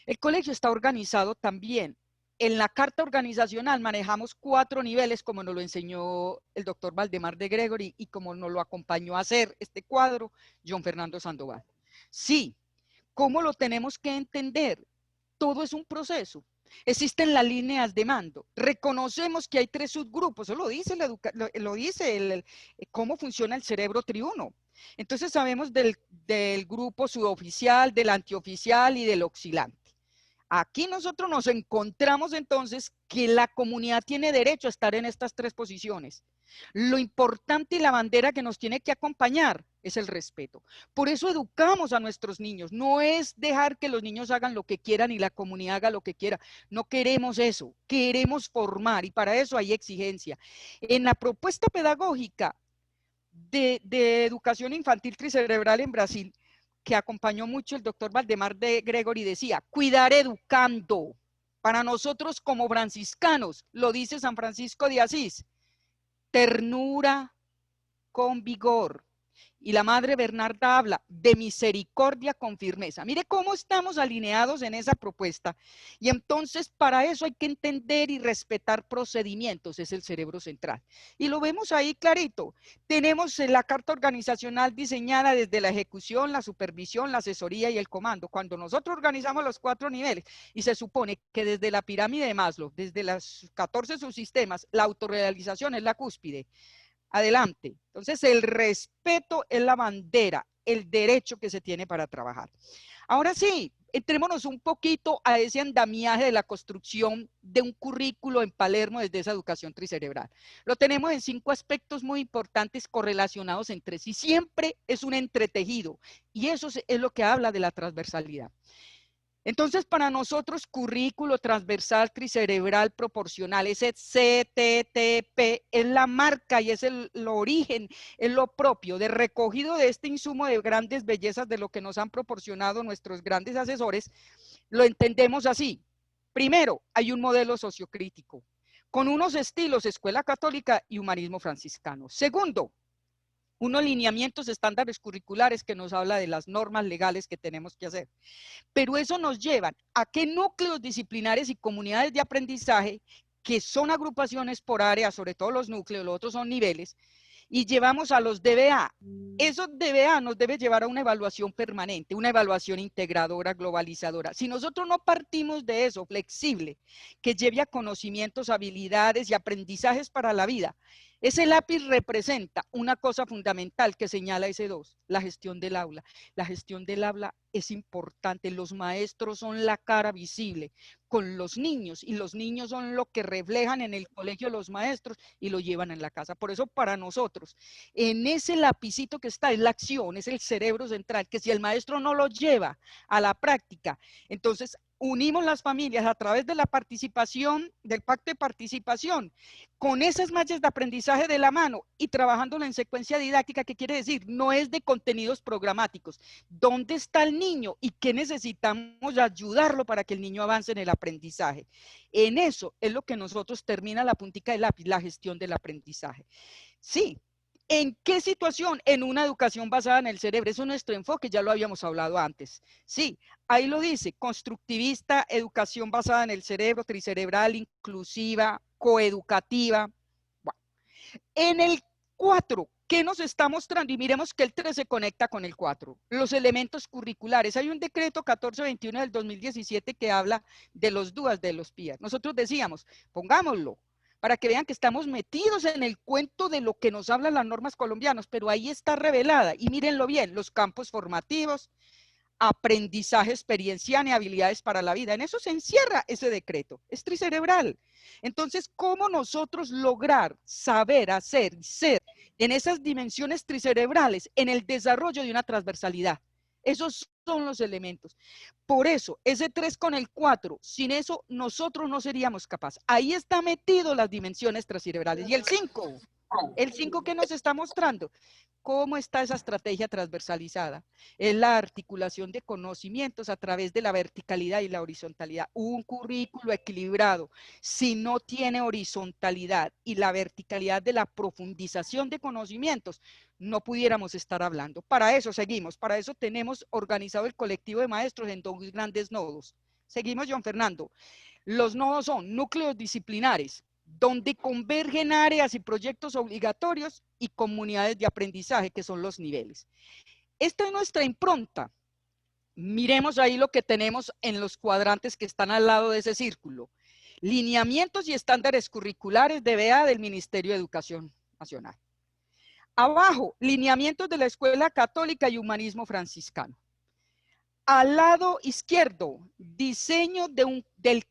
El colegio está organizado también. En la carta organizacional manejamos 4 niveles, como nos lo enseñó el doctor Valdemar de Gregor y como nos lo acompañó a hacer este cuadro John Fernando Sandoval. Sí, ¿cómo lo tenemos que entender? Todo es un proceso. Existen las líneas de mando. Reconocemos que hay 3 subgrupos. Eso lo dice cómo funciona el cerebro triuno. Entonces sabemos del grupo suboficial, del antioficial y del oscilante. Aquí nosotros nos encontramos entonces que la comunidad tiene derecho a estar en estas tres posiciones. Lo importante y la bandera que nos tiene que acompañar es el respeto. Por eso educamos a nuestros niños. No es dejar que los niños hagan lo que quieran y la comunidad haga lo que quiera. No queremos eso. Queremos formar y para eso hay exigencia. En la propuesta pedagógica de educación infantil tricerebral en Brasil, que acompañó mucho el doctor Valdemar de Gregory, decía, cuidar educando. Para nosotros como franciscanos, lo dice San Francisco de Asís, ternura con vigor. Y la Madre Bernarda habla de misericordia con firmeza. Mire cómo estamos alineados en esa propuesta. Y entonces para eso hay que entender y respetar procedimientos, es el cerebro central. Y lo vemos ahí clarito. Tenemos la carta organizacional diseñada desde la ejecución, la supervisión, la asesoría y el comando. Cuando nosotros organizamos los 4 niveles y se supone que desde la pirámide de Maslow, desde los 14 subsistemas, la autorrealización es la cúspide. Adelante. Entonces, el respeto es la bandera, el derecho que se tiene para trabajar. Ahora sí, entrémonos un poquito a ese andamiaje de la construcción de un currículo en Palermo desde esa educación tricerebral. Lo tenemos en 5 aspectos muy importantes correlacionados entre sí. Siempre es un entretejido y eso es lo que habla de la transversalidad. Entonces, para nosotros, currículo transversal tricerebral proporcional, ese CTTP, es la marca y es el origen, es lo propio de recogido de este insumo de grandes bellezas de lo que nos han proporcionado nuestros grandes asesores. Lo entendemos así. Primero, hay un modelo sociocrítico, con unos estilos escuela católica y humanismo franciscano. Segundo, unos lineamientos estándares curriculares que nos habla de las normas legales que tenemos que hacer. Pero eso nos lleva a que núcleos disciplinares y comunidades de aprendizaje, que son agrupaciones por área, sobre todo los núcleos, los otros son niveles, y llevamos a los DBA. Esos DBA nos debe llevar a una evaluación permanente, una evaluación integradora, globalizadora. Si nosotros no partimos de eso, flexible, que lleve a conocimientos, habilidades y aprendizajes para la vida, ese lápiz representa una cosa fundamental que señala ese 2, la gestión del aula. La gestión del aula es importante. Los maestros son la cara visible con los niños y los niños son lo que reflejan en el colegio los maestros y lo llevan en la casa. Por eso para nosotros, en ese lapicito que está es la acción, es el cerebro central, que si el maestro no lo lleva a la práctica, entonces unimos las familias a través de la participación, del pacto de participación, con esas mallas de aprendizaje de la mano y trabajándolo en secuencia didáctica, que quiere decir, no es de contenidos programáticos. ¿Dónde está el niño y qué necesitamos ayudarlo para que el niño avance en el aprendizaje? En eso es lo que nosotros termina la puntica del lápiz, la gestión del aprendizaje. Sí. ¿En qué situación? En una educación basada en el cerebro. Eso es nuestro enfoque, ya lo habíamos hablado antes. Sí, ahí lo dice, constructivista, educación basada en el cerebro, tricerebral, inclusiva, coeducativa. Bueno. En el 4, ¿qué nos está mostrando? Y miremos que el 3 se conecta con el 4. Los elementos curriculares. Hay un decreto 1421 del 2017 que habla de los DUAS, de los PIAs. Nosotros decíamos, pongámoslo, para que vean que estamos metidos en el cuento de lo que nos hablan las normas colombianas, pero ahí está revelada, y mírenlo bien, los campos formativos, aprendizaje experiencial y habilidades para la vida. En eso se encierra ese decreto, es tricerebral. Entonces, ¿cómo nosotros lograr saber, hacer, ser en esas dimensiones tricerebrales, en el desarrollo de una transversalidad? Esos son los elementos. Por eso, ese 3 con el 4, sin eso nosotros no seríamos capaces. Ahí está metido las dimensiones transcerebrales. Y el 5 que nos está mostrando, ¿cómo está esa estrategia transversalizada? Es la articulación de conocimientos a través de la verticalidad y la horizontalidad. Un currículo equilibrado, si no tiene horizontalidad y la verticalidad de la profundización de conocimientos, no pudiéramos estar hablando. Para eso seguimos, para eso tenemos organizado el colectivo de maestros en 2 grandes nodos. Seguimos, John Fernando. Los nodos son núcleos disciplinares, donde convergen áreas y proyectos obligatorios y comunidades de aprendizaje, que son los niveles. Esta es nuestra impronta. Miremos ahí lo que tenemos en los cuadrantes que están al lado de ese círculo. Lineamientos y estándares curriculares de BEA del Ministerio de Educación Nacional. Abajo, lineamientos de la Escuela Católica y Humanismo Franciscano. Al lado izquierdo, diseño del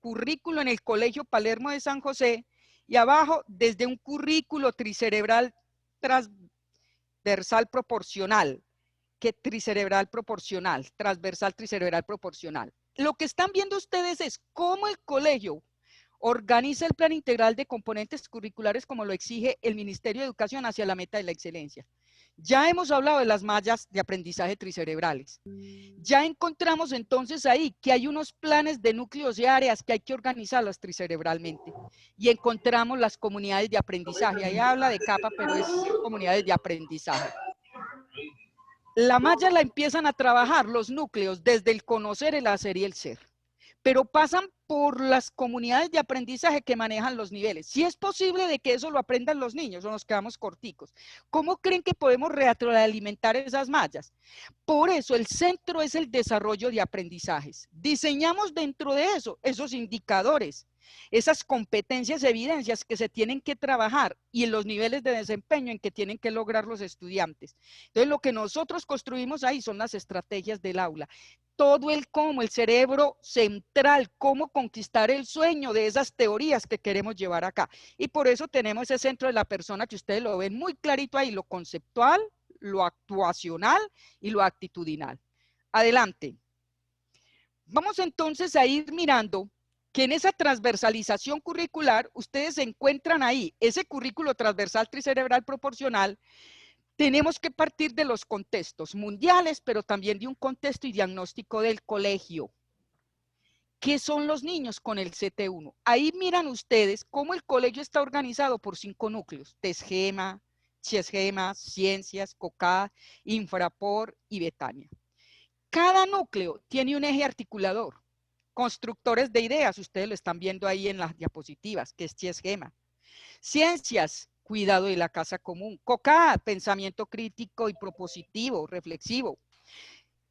currículo en el Colegio Palermo de San José, y abajo, desde un currículo tricerebral transversal proporcional, transversal tricerebral proporcional. Lo que están viendo ustedes es cómo el colegio organiza el plan integral de componentes curriculares como lo exige el Ministerio de Educación hacia la meta de la excelencia. Ya hemos hablado de las mallas de aprendizaje tricerebrales. Ya encontramos entonces ahí que hay unos planes de núcleos y áreas que hay que organizarlas tricerebralmente. Y encontramos las comunidades de aprendizaje. Ahí habla de capa, pero es comunidades de aprendizaje. La malla la empiezan a trabajar los núcleos desde el conocer, el hacer y el ser. Pero pasan por las comunidades de aprendizaje que manejan los niveles. Si es posible de que eso lo aprendan los niños o nos quedamos corticos. ¿Cómo creen que podemos retroalimentar esas mallas? Por eso el centro es el desarrollo de aprendizajes. Diseñamos dentro de eso esos indicadores, esas competencias, evidencias que se tienen que trabajar y en los niveles de desempeño en que tienen que lograr los estudiantes. Entonces lo que nosotros construimos ahí son las estrategias del aula. Todo el cómo, el cerebro central, cómo conquistar el sueño de esas teorías que queremos llevar acá. Y por eso tenemos ese centro de la persona que ustedes lo ven muy clarito ahí, lo conceptual, lo actuacional y lo actitudinal. Adelante. Vamos entonces a ir mirando que en esa transversalización curricular, ustedes encuentran ahí ese currículo transversal tricerebral proporcional. Tenemos que partir de los contextos mundiales, pero también de un contexto y diagnóstico del colegio. ¿Qué son los niños con el CT1? Ahí miran ustedes cómo el colegio está organizado por 5 núcleos: TESGEMA, CHESGEMA, Ciencias, COCAD, Infrapor y Betania. Cada núcleo tiene un eje articulador. Constructores de ideas, ustedes lo están viendo ahí en las diapositivas, que es CHESGEMA. Ciencias, cuidado de la casa común. COCAD, pensamiento crítico y propositivo, reflexivo.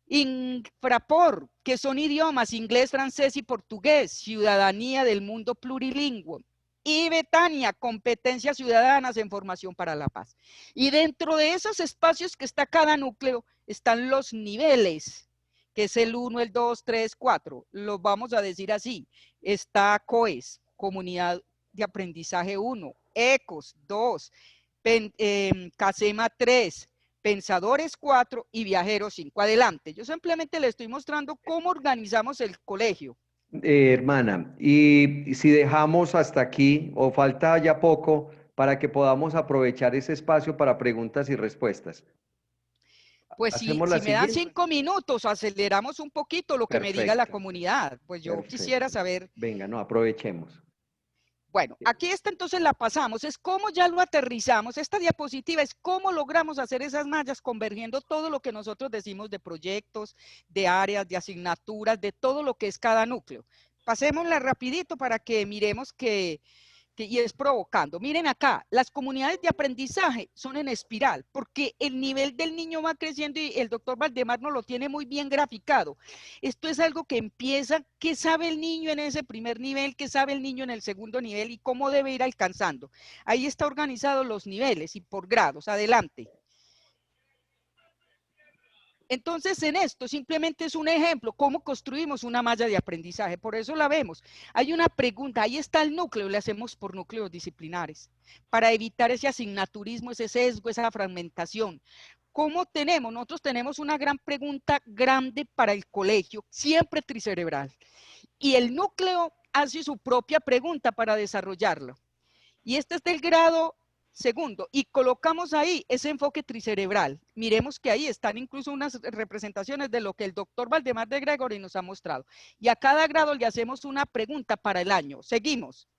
Infrapor, que son idiomas, inglés, francés y portugués, ciudadanía del mundo plurilingüe. Y Betania, competencias ciudadanas en formación para la paz. Y dentro de esos espacios que está cada núcleo, están los niveles, que es el 1, el 2, 3, 4. Los vamos a decir así. Está COES, Comunidad de Aprendizaje 1. ECOS 2, CASEMA 3, Pensadores 4 y Viajeros 5. Adelante, yo simplemente le estoy mostrando cómo organizamos el colegio. Hermana, y si dejamos hasta aquí, o falta ya poco, para que podamos aprovechar ese espacio para preguntas y respuestas. Pues si me dan 5 minutos, aceleramos un poquito lo que me diga la comunidad. Pues yo quisiera saber. Venga, no, aprovechemos. Bueno, aquí está, entonces la pasamos, es cómo ya lo aterrizamos. Esta diapositiva es cómo logramos hacer esas mallas convergiendo todo lo que nosotros decimos de proyectos, de áreas, de asignaturas, de todo lo que es cada núcleo. Pasémosla rapidito para que miremos y es provocando. Miren acá, las comunidades de aprendizaje son en espiral, porque el nivel del niño va creciendo y el doctor Valdemar nos lo tiene muy bien graficado. Esto es algo que empieza, ¿qué sabe el niño en ese primer nivel? ¿Qué sabe el niño en el segundo nivel? ¿Y cómo debe ir alcanzando? Ahí está organizado los niveles y por grados. Adelante. Entonces, en esto simplemente es un ejemplo, cómo construimos una malla de aprendizaje, por eso la vemos. Hay una pregunta, ahí está el núcleo, le hacemos por núcleos disciplinares, para evitar ese asignaturismo, ese sesgo, esa fragmentación. ¿Cómo tenemos? Nosotros tenemos una gran pregunta grande para el colegio, siempre tricerebral, y el núcleo hace su propia pregunta para desarrollarlo. Y este es del grado segundo, y colocamos ahí ese enfoque tricerebral. Miremos que ahí están incluso unas representaciones de lo que el doctor Valdemar de Gregory nos ha mostrado. Y a cada grado le hacemos una pregunta para el año. Seguimos.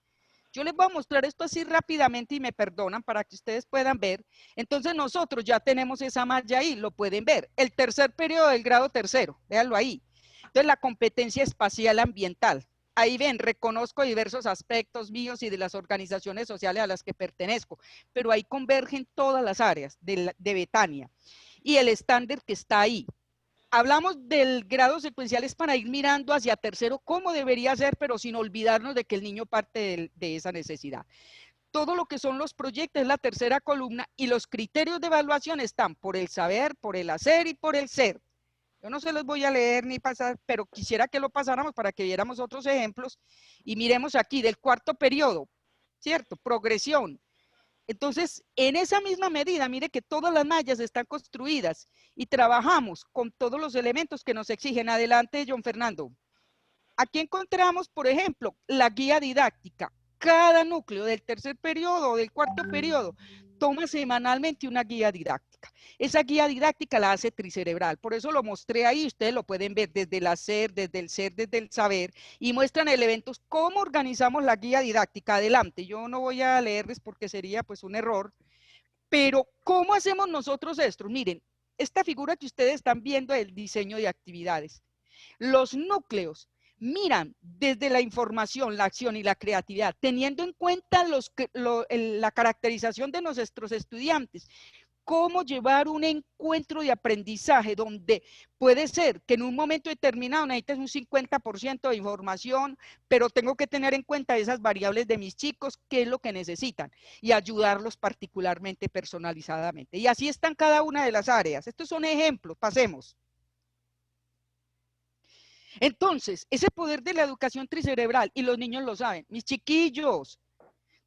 Yo les voy a mostrar esto así rápidamente y me perdonan para que ustedes puedan ver. Entonces nosotros ya tenemos esa malla ahí, lo pueden ver. El tercer periodo del grado tercero, véanlo ahí. Entonces la competencia espacial ambiental. Ahí ven, reconozco diversos aspectos míos y de las organizaciones sociales a las que pertenezco, pero ahí convergen todas las áreas de Betania. Y el estándar que está ahí. Hablamos del grado secuencial es para ir mirando hacia tercero cómo debería ser, pero sin olvidarnos de que el niño parte de esa necesidad. Todo lo que son los proyectos es la tercera columna y los criterios de evaluación están por el saber, por el hacer y por el ser. Yo no se los voy a leer ni pasar, pero quisiera que lo pasáramos para que viéramos otros ejemplos y miremos aquí del cuarto periodo, ¿cierto? Progresión. Entonces, en esa misma medida, mire que todas las mallas están construidas y trabajamos con todos los elementos que nos exigen. Adelante, John Fernando. Aquí encontramos, por ejemplo, la guía didáctica. Cada núcleo del tercer periodo o del cuarto periodo toma semanalmente una guía didáctica. Esa guía didáctica la hace Tricerebral, por eso lo mostré ahí, ustedes lo pueden ver desde el hacer, desde el ser, desde el saber, y muestran elementos cómo organizamos la guía didáctica. Adelante, yo no voy a leerles porque sería pues un error, pero ¿cómo hacemos nosotros esto? Miren, esta figura que ustedes están viendo es el diseño de actividades. Los núcleos miran desde la información, la acción y la creatividad, teniendo en cuenta la caracterización de nuestros estudiantes, cómo llevar un encuentro de aprendizaje donde puede ser que en un momento determinado necesites un 50% de información, pero tengo que tener en cuenta esas variables de mis chicos, qué es lo que necesitan, y ayudarlos particularmente personalizadamente. Y así están cada una de las áreas. Estos son ejemplos, pasemos. Entonces, ese poder de la educación tricerebral, y los niños lo saben, mis chiquillos,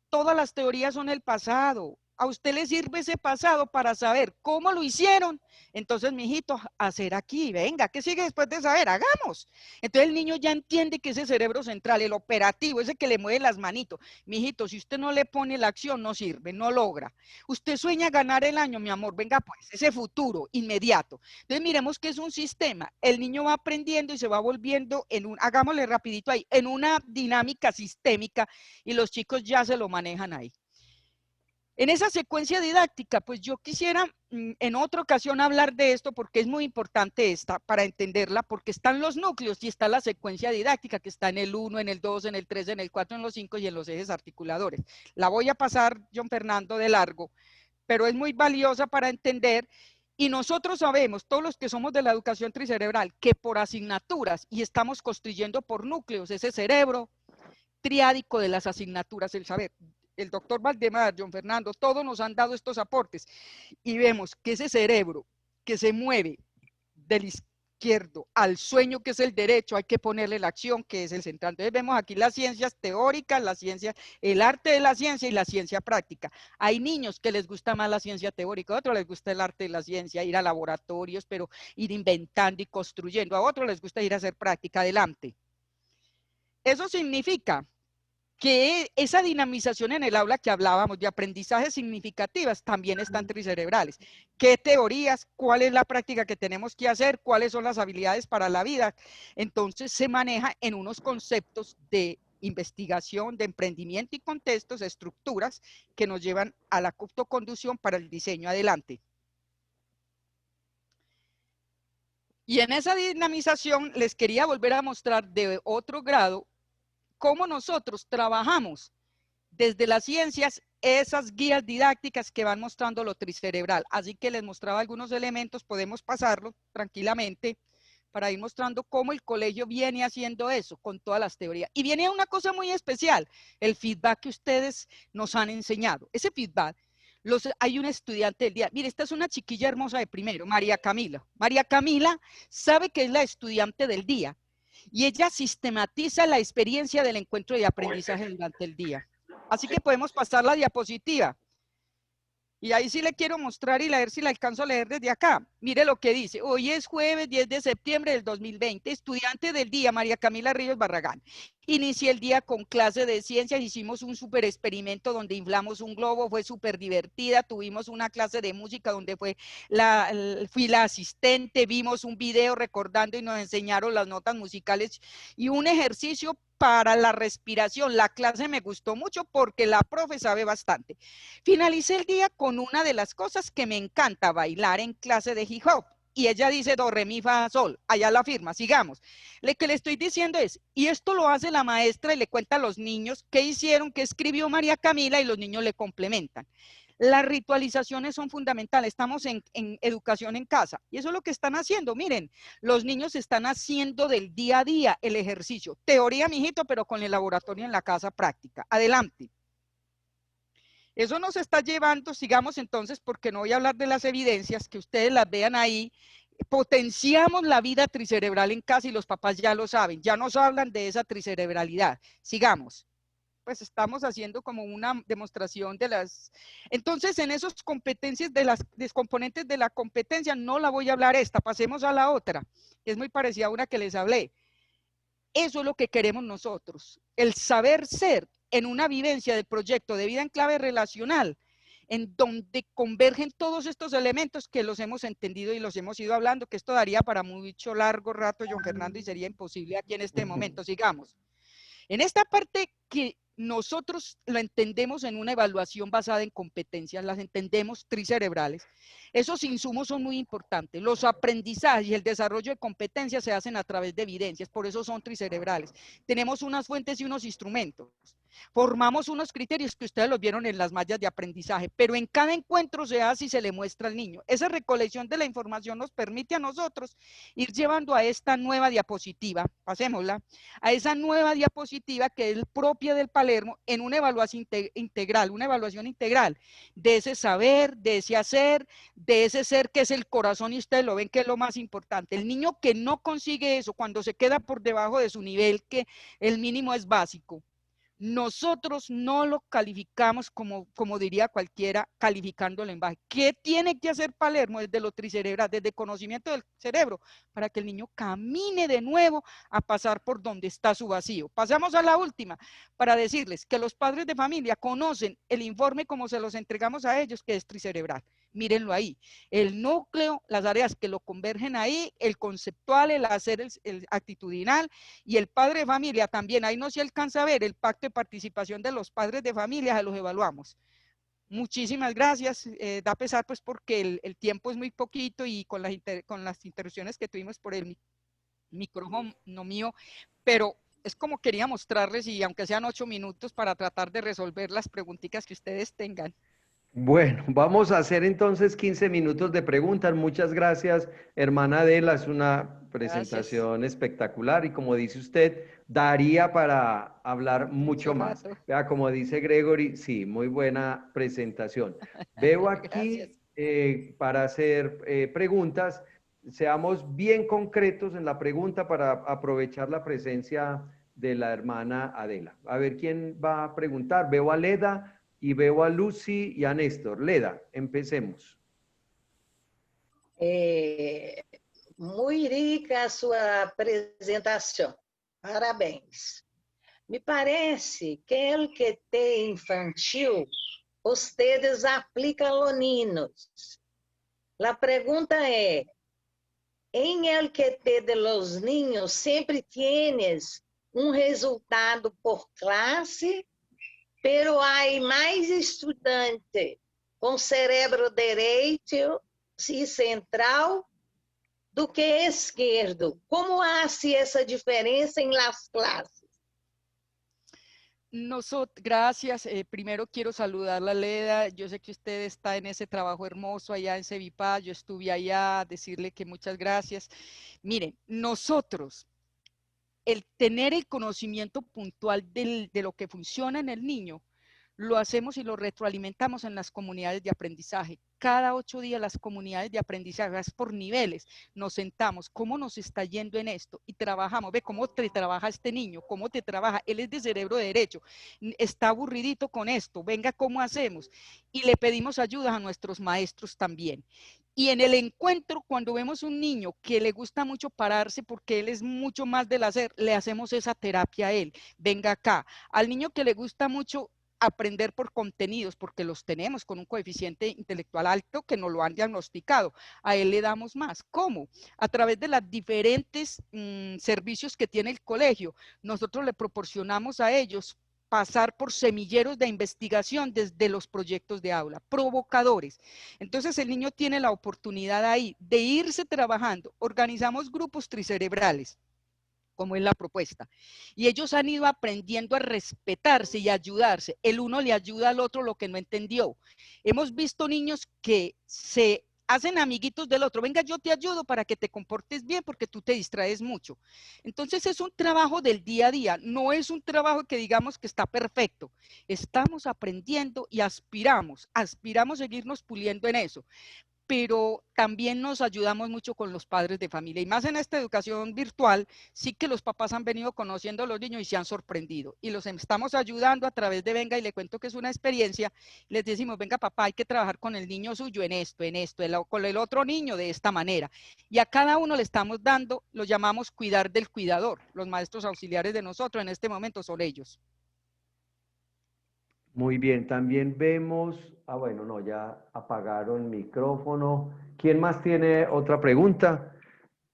todas las teorías son el pasado. A usted le sirve ese pasado para saber cómo lo hicieron. Entonces, mijito, hacer aquí, venga, ¿qué sigue después de saber? Hagamos. Entonces el niño ya entiende que ese cerebro central, el operativo, ese que le mueve las manitos. Mijito, si usted no le pone la acción, no sirve, no logra. Usted sueña ganar el año, mi amor, venga pues, ese futuro inmediato. Entonces miremos que es un sistema. El niño va aprendiendo y se va volviendo hagámosle rapidito ahí, en una dinámica sistémica, y los chicos ya se lo manejan ahí. En esa secuencia didáctica, pues yo quisiera en otra ocasión hablar de esto porque es muy importante para entenderla, porque están los núcleos y está la secuencia didáctica que está en el 1, en el 2, en el 3, en el 4, en los 5 y en los ejes articuladores. La voy a pasar, John Fernando, de largo, pero es muy valiosa para entender. Y nosotros sabemos, todos los que somos de la educación tricerebral, que por asignaturas y estamos construyendo por núcleos ese cerebro triádico de las asignaturas, el saber. El doctor Valdemar, John Fernando, todos nos han dado estos aportes y vemos que ese cerebro que se mueve del izquierdo al sueño que es el derecho, hay que ponerle la acción que es el central. Entonces vemos aquí las ciencias teóricas, la ciencia, el arte de la ciencia y la ciencia práctica. Hay niños que les gusta más la ciencia teórica, a otros les gusta el arte de la ciencia, ir a laboratorios, pero ir inventando y construyendo. A otros les gusta ir a hacer práctica. Adelante. Eso significa que esa dinamización en el aula que hablábamos de aprendizajes significativas también están tricerebrales. ¿Qué teorías? ¿Cuál es la práctica que tenemos que hacer? ¿Cuáles son las habilidades para la vida? Entonces se maneja en unos conceptos de investigación, de emprendimiento y contextos, estructuras que nos llevan a la autoconducción para el diseño. Adelante. Y en esa dinamización les quería volver a mostrar de otro grado cómo nosotros trabajamos desde las ciencias esas guías didácticas que van mostrando lo tricerebral. Así que les mostraba algunos elementos, podemos pasarlo tranquilamente para ir mostrando cómo el colegio viene haciendo eso con todas las teorías. Y viene una cosa muy especial, el feedback que ustedes nos han enseñado. Ese feedback, hay un estudiante del día, mire, esta es una chiquilla hermosa de primero, María Camila. María Camila sabe que es la estudiante del día. Y ella sistematiza la experiencia del encuentro de aprendizaje durante el día. Así que podemos pasar la diapositiva. Y ahí sí le quiero mostrar y leer si la alcanzo a leer desde acá. Mire lo que dice. Hoy es jueves 10 de septiembre del 2020. Estudiante del día, María Camila Ríos Barragán. Inicié el día con clase de ciencias. Hicimos un súper experimento donde inflamos un globo. Fue súper divertida. Tuvimos una clase de música donde fui la asistente. Vimos un video recordando y nos enseñaron las notas musicales y un ejercicio para la respiración. La clase me gustó mucho porque la profe sabe bastante. Finalicé el día con una de las cosas que me encanta, bailar en clase de hip hop. Y ella dice do, re, mi, fa, sol. Allá la firma, sigamos. Lo que le estoy diciendo es, y esto lo hace la maestra y le cuenta a los niños qué hicieron, qué escribió María Camila y los niños le complementan. Las ritualizaciones son fundamentales. Estamos en educación en casa y eso es lo que están haciendo. Miren, los niños están haciendo del día a día el ejercicio. Teoría, mijito, pero con el laboratorio en la casa práctica. Adelante. Eso nos está llevando, sigamos entonces, porque no voy a hablar de las evidencias, que ustedes las vean ahí, potenciamos la vida tricerebral en casa y los papás ya lo saben, ya nos hablan de esa tricerebralidad. Sigamos. Pues estamos haciendo como una demostración de las... Entonces, en esos competencias de las componentes de la competencia, no la voy a hablar esta, pasemos a la otra, que es muy parecida a una que les hablé. Eso es lo que queremos nosotros, el saber ser en una vivencia del proyecto de vida en clave relacional, en donde convergen todos estos elementos que los hemos entendido y los hemos ido hablando, que esto daría para mucho largo rato, John Fernando, y sería imposible aquí en este momento. Sigamos. En esta parte que nosotros la entendemos en una evaluación basada en competencias, las entendemos tricerebrales, esos insumos son muy importantes. Los aprendizajes y el desarrollo de competencias se hacen a través de evidencias, por eso son tricerebrales. Tenemos unas fuentes y unos instrumentos. Formamos unos criterios que ustedes los vieron en las mallas de aprendizaje, pero en cada encuentro se hace y se le muestra al niño. Esa recolección de la información nos permite a nosotros ir llevando a esta nueva diapositiva, pasémosla, a esa nueva diapositiva que es propia del Palermo en una evaluación integral de ese saber, de ese hacer, de ese ser que es el corazón y ustedes lo ven que es lo más importante. El niño que no consigue eso, cuando se queda por debajo de su nivel, que el mínimo es básico, nosotros no lo calificamos como diría cualquiera, calificando el lenguaje. ¿Qué tiene que hacer Palermo desde lo tricerebral, desde conocimiento del cerebro, para que el niño camine de nuevo a pasar por donde está su vacío? Pasamos a la última, para decirles que los padres de familia conocen el informe como se los entregamos a ellos, que es tricerebral. Mírenlo ahí, el núcleo, las áreas que lo convergen ahí, el conceptual, el hacer, el actitudinal, y el padre de familia también, ahí no se alcanza a ver el pacto de participación de los padres de familia, se los evaluamos. Muchísimas gracias, da pesar pues porque el tiempo es muy poquito y con las interrupciones que tuvimos por el micrófono mío, pero es como quería mostrarles y aunque sean 8 minutos para tratar de resolver las preguntitas que ustedes tengan. Bueno, vamos a hacer entonces 15 minutos de preguntas. Muchas gracias, hermana Adela. Es una presentación espectacular y como dice usted, daría para hablar mucho más. Vea, como dice Gregory, sí, muy buena presentación. Veo aquí para hacer preguntas, seamos bien concretos en la pregunta para aprovechar la presencia de la hermana Adela. A ver quién va a preguntar. Veo a Leda. Y veo a Lucy y a Néstor. Leda, empecemos. Muy rica a sua apresentação. Parabéns. Me parece que el QT infantil, ustedes aplicam los niños. La pregunta es, en el QT de los niños, ¿siempre tienes un resultado por clase? Pero há mais estudante com cerebro direito e central do que esquerdo. Como hace essa diferença em las clases? Gracias. Primero quiero saludar a Leda. Yo sé que usted está en ese trabajo hermoso allá en Cevipaz. Yo estuve allá, decirle que muchas gracias. Miren, nosotros, el tener el conocimiento puntual de lo que funciona en el niño, lo hacemos y lo retroalimentamos en las comunidades de aprendizaje. Cada 8 días las comunidades de aprendizaje, es por niveles, nos sentamos, ¿cómo nos está yendo en esto? Y trabajamos, ve cómo te trabaja este niño, cómo te trabaja, él es de cerebro derecho, está aburridito con esto, venga, ¿cómo hacemos? Y le pedimos ayuda a nuestros maestros también. Y en el encuentro, cuando vemos un niño que le gusta mucho pararse porque él es mucho más del hacer, le hacemos esa terapia a él, venga acá. Al niño que le gusta mucho aprender por contenidos, porque los tenemos con un coeficiente intelectual alto que nos lo han diagnosticado, a él le damos más. ¿Cómo? A través de los diferentes servicios que tiene el colegio, nosotros le proporcionamos a ellos pasar por semilleros de investigación desde los proyectos de aula, provocadores. Entonces el niño tiene la oportunidad ahí de irse trabajando. Organizamos grupos tricerebrales, como es la propuesta. Y ellos han ido aprendiendo a respetarse y a ayudarse. El uno le ayuda al otro lo que no entendió. Hemos visto niños que se hacen amiguitos del otro. Venga, yo te ayudo para que te comportes bien porque tú te distraes mucho. Entonces es un trabajo del día a día. No es un trabajo que digamos que está perfecto. Estamos aprendiendo y aspiramos a seguirnos puliendo en eso. pero también nos ayudamos mucho con los padres de familia. Y más en esta educación virtual, sí que los papás han venido conociendo a los niños y se han sorprendido. Y los estamos ayudando a través de Venga y le cuento que es una experiencia. Les decimos, venga papá, hay que trabajar con el niño suyo en esto, con el otro niño de esta manera. Y a cada uno le estamos dando, lo llamamos cuidar del cuidador. Los maestros auxiliares de nosotros en este momento son ellos. Muy bien, también vemos, bueno, no, ya apagaron el micrófono. ¿Quién más tiene otra pregunta?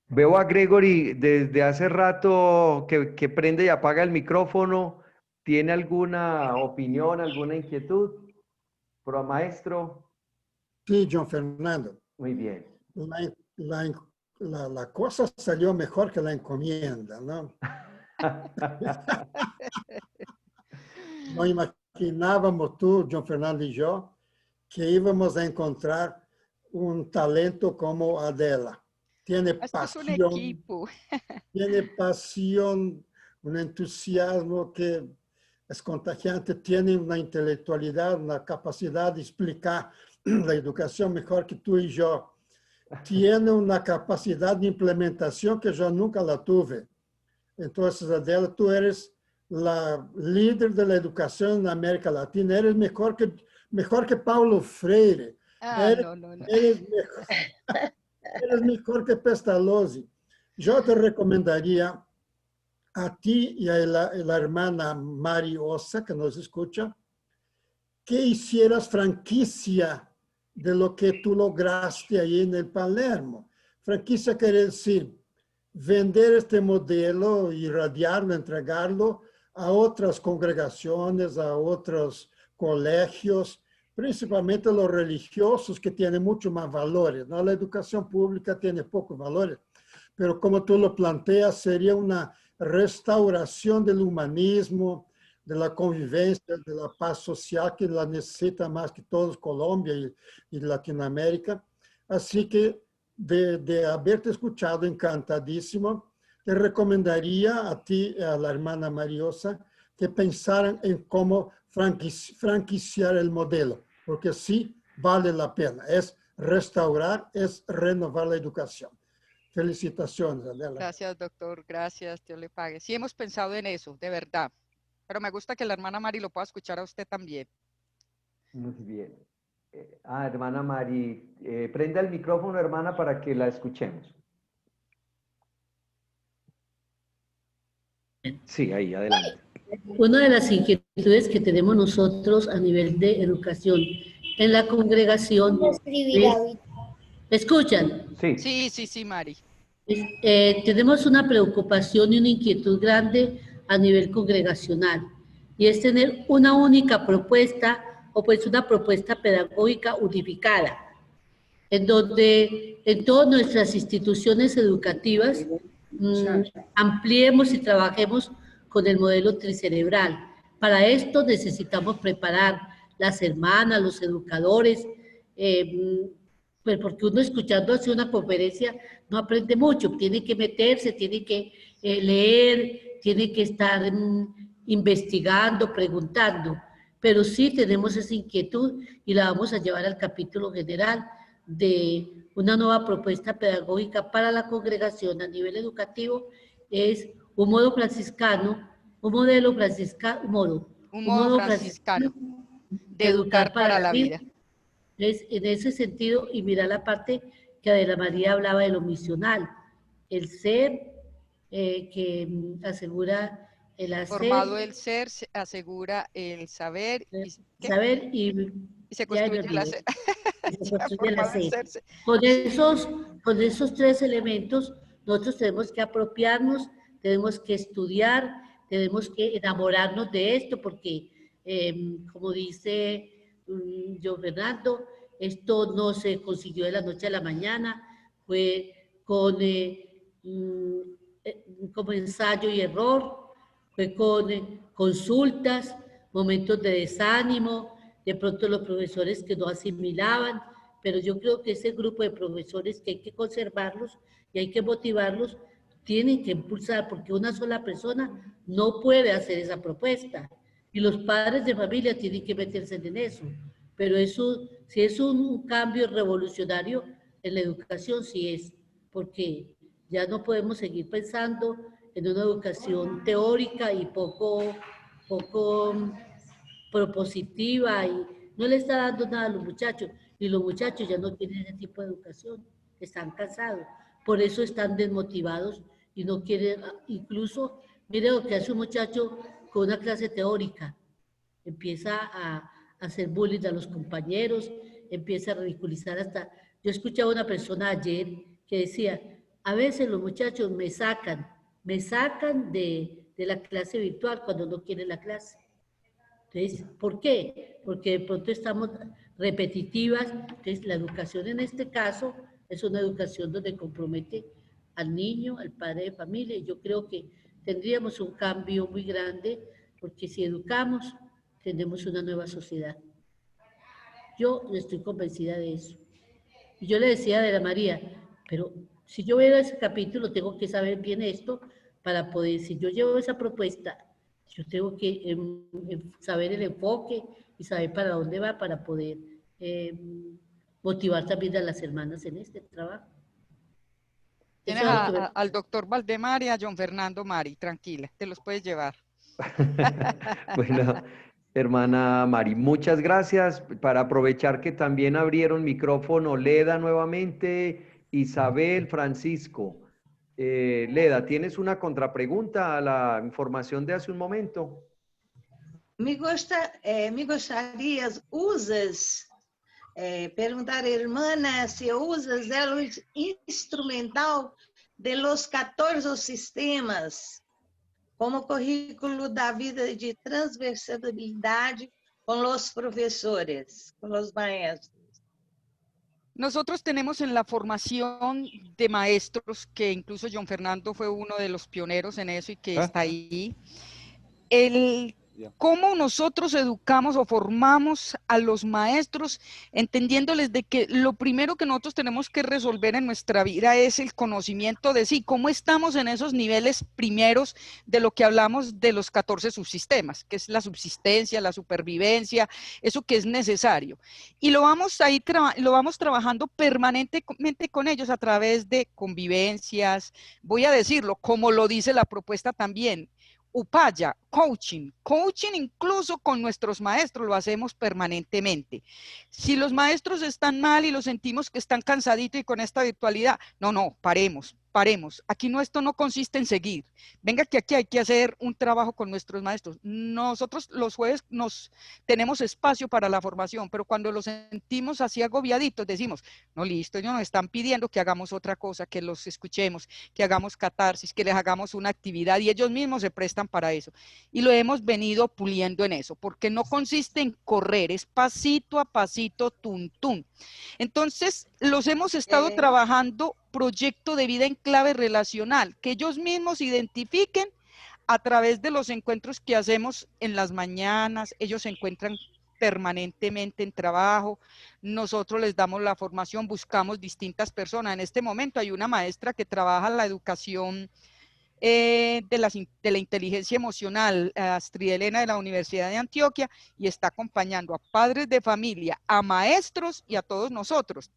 Veo a Gregory desde hace rato que prende y apaga el micrófono. ¿Tiene alguna opinión, alguna inquietud? ¿Pro maestro? Sí, John Fernando. Muy bien. La cosa salió mejor que la encomienda, ¿no? No imaginábamos tú, John Fernando y yo, que íbamos a encontrar un talento como Adela. Tiene pasión, es un equipo. Tiene pasión, un entusiasmo que es contagiante, tiene una intelectualidad, una capacidad de explicar la educación mejor que tú y yo. Tiene una capacidad de implementación que yo nunca la tuve. Entonces, Adela, tú eres la líder de la educación en América Latina. Eres mejor que Paulo Freire. Eres mejor que Pestalozzi. Yo te recomendaría a ti y a la hermana Mari Ossa, que nos escucha, que hicieras franquicia de lo que tú lograste ahí en el Palermo. Franquicia quiere decir vender este modelo, irradiarlo, entregarlo a otras congregaciones, a otros colegios, principalmente los religiosos, que tienen mucho más valores, ¿no? La educación pública tiene pocos valores, pero como tú lo planteas, sería una restauración del humanismo, de la convivencia, de la paz social, que la necesita más que todos Colombia y Latinoamérica. Así que de haberte escuchado, encantadísimo, te recomendaría a ti y a la hermana Mariosa que pensaran en cómo franquiciar el modelo, porque sí vale la pena. Es restaurar, es renovar la educación. Felicitaciones, Adela. Gracias, doctor. Gracias. Dios le pague. Sí hemos pensado en eso, de verdad. Pero me gusta que la hermana Mari lo pueda escuchar a usted también. Muy bien. Hermana Mari, prenda el micrófono, hermana, para que la escuchemos. Sí, ahí, adelante. Una de las inquietudes que tenemos nosotros a nivel de educación en la congregación es, ¿escuchan? Sí, Mari. Tenemos una preocupación y una inquietud grande a nivel congregacional, y es tener una única propuesta, o pues una propuesta pedagógica unificada, en donde en todas nuestras instituciones educativas ampliemos y trabajemos con el modelo tricerebral. Para esto necesitamos preparar las hermanas, los educadores, pues porque uno escuchando así una conferencia no aprende mucho, tiene que meterse, tiene que leer, tiene que estar investigando, preguntando, pero sí tenemos esa inquietud y la vamos a llevar al capítulo general de una nueva propuesta pedagógica para la congregación a nivel educativo. Es un modo franciscano, un modelo franciscano, un modo franciscano de educar para la vida. Es en ese sentido, y mira la parte que Adela María hablaba de lo misional, el ser que asegura el hacer. Formado el ser, asegura el saber. Y se construye el hacer. Con esos tres elementos, nosotros tenemos que apropiarnos, tenemos que estudiar, tenemos que enamorarnos de esto, porque, como dice John Fernando, esto no se consiguió de la noche a la mañana, fue con como ensayo y error, fue con consultas, momentos de desánimo, de pronto los profesores que no asimilaban, pero yo creo que ese grupo de profesores que hay que conservarlos y hay que motivarlos, tienen que impulsar, porque una sola persona no puede hacer esa propuesta, y los padres de familia tienen que meterse en eso, pero eso, si es un cambio revolucionario en la educación, sí es, porque ya no podemos seguir pensando en una educación teórica y poco propositiva, y no le está dando nada a los muchachos, y los muchachos ya no quieren ese tipo de educación, están cansados, por eso están desmotivados y no quieren, incluso, mire lo que hace un muchacho con una clase teórica, empieza a hacer bullying a los compañeros, empieza a ridiculizar hasta, yo escuchaba a una persona ayer que decía, a veces los muchachos me sacan de la clase virtual cuando no quieren la clase. Entonces, ¿por qué? Porque de pronto estamos repetitivas. Entonces, la educación en este caso es una educación donde compromete al niño, al padre de familia. Y yo creo que tendríamos un cambio muy grande, porque si educamos, tendremos una nueva sociedad. Yo estoy convencida de eso. Y yo le decía a Adela María, pero si yo veo ese capítulo, tengo que saber bien esto para poder, si yo llevo esa propuesta, yo tengo que saber el enfoque y saber para dónde va para poder motivar también a las hermanas en este trabajo. Tienes al doctor Valdemar y a John Fernando Mari, tranquila, te los puedes llevar. Bueno, hermana Mari, muchas gracias. Para aprovechar que también abrieron micrófono Leda nuevamente, Isabel, Francisco. Leda, ¿tienes una contrapregunta a la información de hace un momento? Me gostaria, usas, perguntar a hermana se usas el instrumental de los 14 sistemas como currículo da vida de transversalidade con los profesores, con los maestros. Nosotros tenemos en la formación de maestros, que incluso John Fernando fue uno de los pioneros en eso y que está ahí, cómo nosotros educamos o formamos a los maestros, entendiéndoles de que lo primero que nosotros tenemos que resolver en nuestra vida es el conocimiento de sí, cómo estamos en esos niveles primeros de lo que hablamos de los 14 subsistemas, que es la subsistencia, la supervivencia, eso que es necesario. Y lo vamos trabajando permanentemente con ellos a través de convivencias, voy a decirlo, como lo dice la propuesta también, Upaya, coaching incluso con nuestros maestros lo hacemos permanentemente. Si los maestros están mal y los sentimos que están cansaditos y con esta virtualidad, no, paremos. Aquí esto no consiste en seguir. Venga que aquí hay que hacer un trabajo con nuestros maestros. Nosotros los jueves tenemos espacio para la formación, pero cuando los sentimos así agobiaditos, decimos, no, listo, ellos nos están pidiendo que hagamos otra cosa, que los escuchemos, que hagamos catarsis, que les hagamos una actividad y ellos mismos se prestan para eso. Y lo hemos venido puliendo en eso, porque no consiste en correr, es pasito a pasito, tun. Entonces, los hemos estado trabajando proyecto de vida en clave relacional, que ellos mismos identifiquen a través de los encuentros que hacemos en las mañanas. Ellos se encuentran permanentemente en trabajo, nosotros les damos la formación, buscamos distintas personas. En este momento hay una maestra que trabaja la educación de la inteligencia emocional, Astrid Elena de la Universidad de Antioquia, y está acompañando a padres de familia, a maestros y a todos nosotros.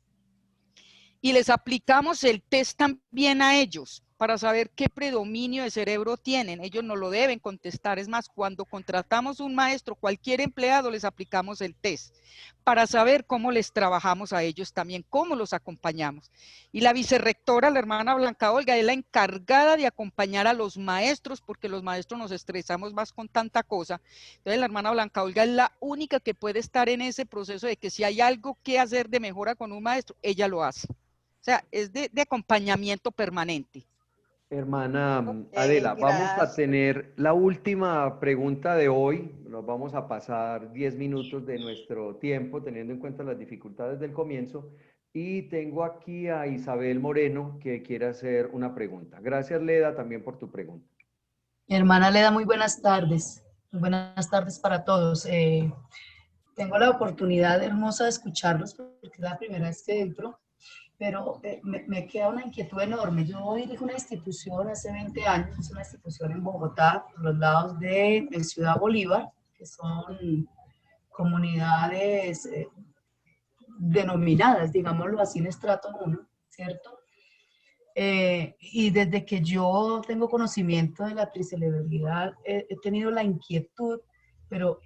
Y les aplicamos el test también a ellos para saber qué predominio de cerebro tienen. Ellos no lo deben contestar. Es más, cuando contratamos un maestro, cualquier empleado, les aplicamos el test para saber cómo les trabajamos a ellos también, cómo los acompañamos. Y la vicerrectora, la hermana Blanca Olga, es la encargada de acompañar a los maestros, porque los maestros nos estresamos más con tanta cosa. Entonces, la hermana Blanca Olga es la única que puede estar en ese proceso de que si hay algo que hacer de mejora con un maestro, ella lo hace. O sea, es de acompañamiento permanente. Hermana Adela, vamos a tener la última pregunta de hoy. Nos vamos a pasar 10 minutos de nuestro tiempo, teniendo en cuenta las dificultades del comienzo. Y tengo aquí a Isabel Moreno, que quiere hacer una pregunta. Gracias, Leda, también por tu pregunta. Hermana Leda, muy buenas tardes. Muy buenas tardes para todos. Tengo la oportunidad hermosa de escucharlos, porque es la primera vez que entro. Pero me queda una inquietud enorme. Yo dirijo una institución hace 20 años, es una institución en Bogotá, por los lados de Ciudad Bolívar, que son comunidades denominadas, digámoslo así, en estrato 1, ¿cierto? Y desde que yo tengo conocimiento de la tricerebralidad, he tenido la inquietud, pero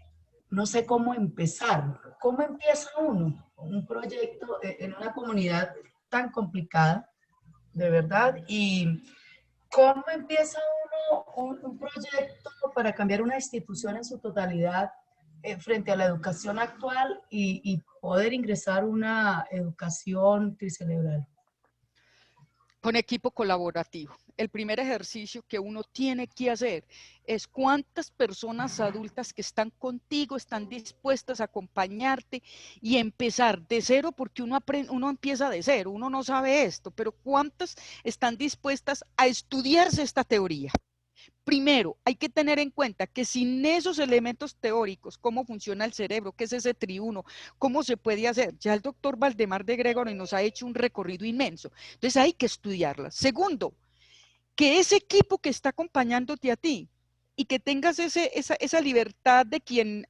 no sé cómo empezar. ¿Cómo empieza uno un proyecto en una comunidad tan complicada, de verdad? Y ¿cómo empieza uno un proyecto para cambiar una institución en su totalidad frente a la educación actual y poder ingresar una educación tricerebral? Con equipo colaborativo. El primer ejercicio que uno tiene que hacer es cuántas personas adultas que están contigo están dispuestas a acompañarte y empezar de cero, porque uno empieza de cero, uno no sabe esto, pero cuántas están dispuestas a estudiarse esta teoría. Primero, hay que tener en cuenta que sin esos elementos teóricos, cómo funciona el cerebro, qué es ese triuno, cómo se puede hacer, ya el doctor Valdemar de Gregory nos ha hecho un recorrido inmenso. Entonces hay que estudiarlas. Segundo, que ese equipo que está acompañándote a ti y que tengas esa libertad de quien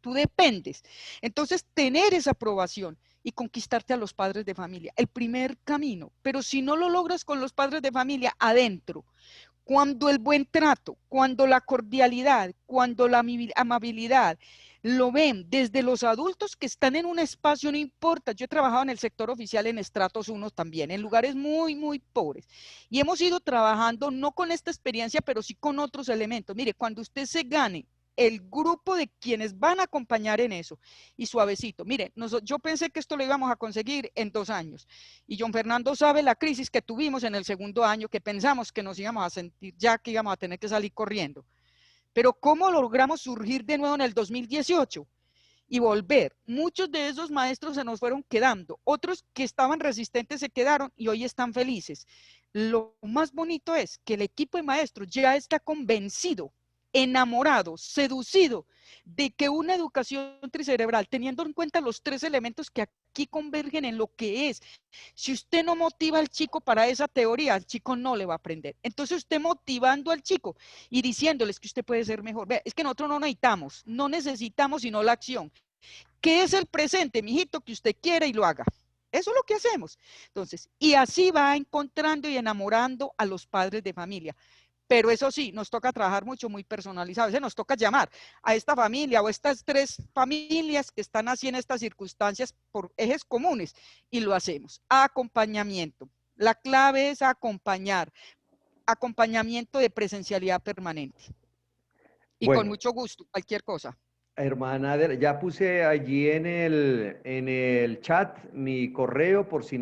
tú dependes. Entonces, tener esa aprobación y conquistarte a los padres de familia, el primer camino. Pero si no lo logras con los padres de familia, adentro, cuando el buen trato, cuando la cordialidad, cuando la amabilidad, lo ven desde los adultos que están en un espacio, no importa. Yo he trabajado en el sector oficial en estratos 1 también, en lugares muy, muy pobres. Y hemos ido trabajando no con esta experiencia, pero sí con otros elementos. Mire, cuando usted se gane el grupo de quienes van a acompañar en eso, y suavecito, mire, yo pensé que esto lo íbamos a conseguir en 2 años, y John Fernando sabe la crisis que tuvimos en el segundo año, que pensamos que nos íbamos a sentir ya que íbamos a tener que salir corriendo, pero ¿cómo logramos surgir de nuevo en el 2018? Y volver. Muchos de esos maestros se nos fueron quedando, otros que estaban resistentes se quedaron y hoy están felices. Lo más bonito es que el equipo de maestros ya está convencido, enamorado, seducido de que una educación tricerebral, teniendo en cuenta los 3 elementos que aquí convergen en lo que es, si usted no motiva al chico para esa teoría, el chico no le va a aprender. Entonces usted motivando al chico y diciéndoles que usted puede ser mejor. Vea, es que nosotros no necesitamos sino la acción. ¿Qué es el presente, mijito, que usted quiere y lo haga? Eso es lo que hacemos. Entonces, y así va encontrando y enamorando a los padres de familia. Pero eso sí, nos toca trabajar mucho, muy personalizado. A veces nos toca llamar a esta familia o estas 3 familias que están así en estas circunstancias por ejes comunes y lo hacemos. Acompañamiento. La clave es acompañar. Acompañamiento de presencialidad permanente. Y bueno, con mucho gusto, cualquier cosa. Hermana Adela, ya puse allí en el chat mi correo por si,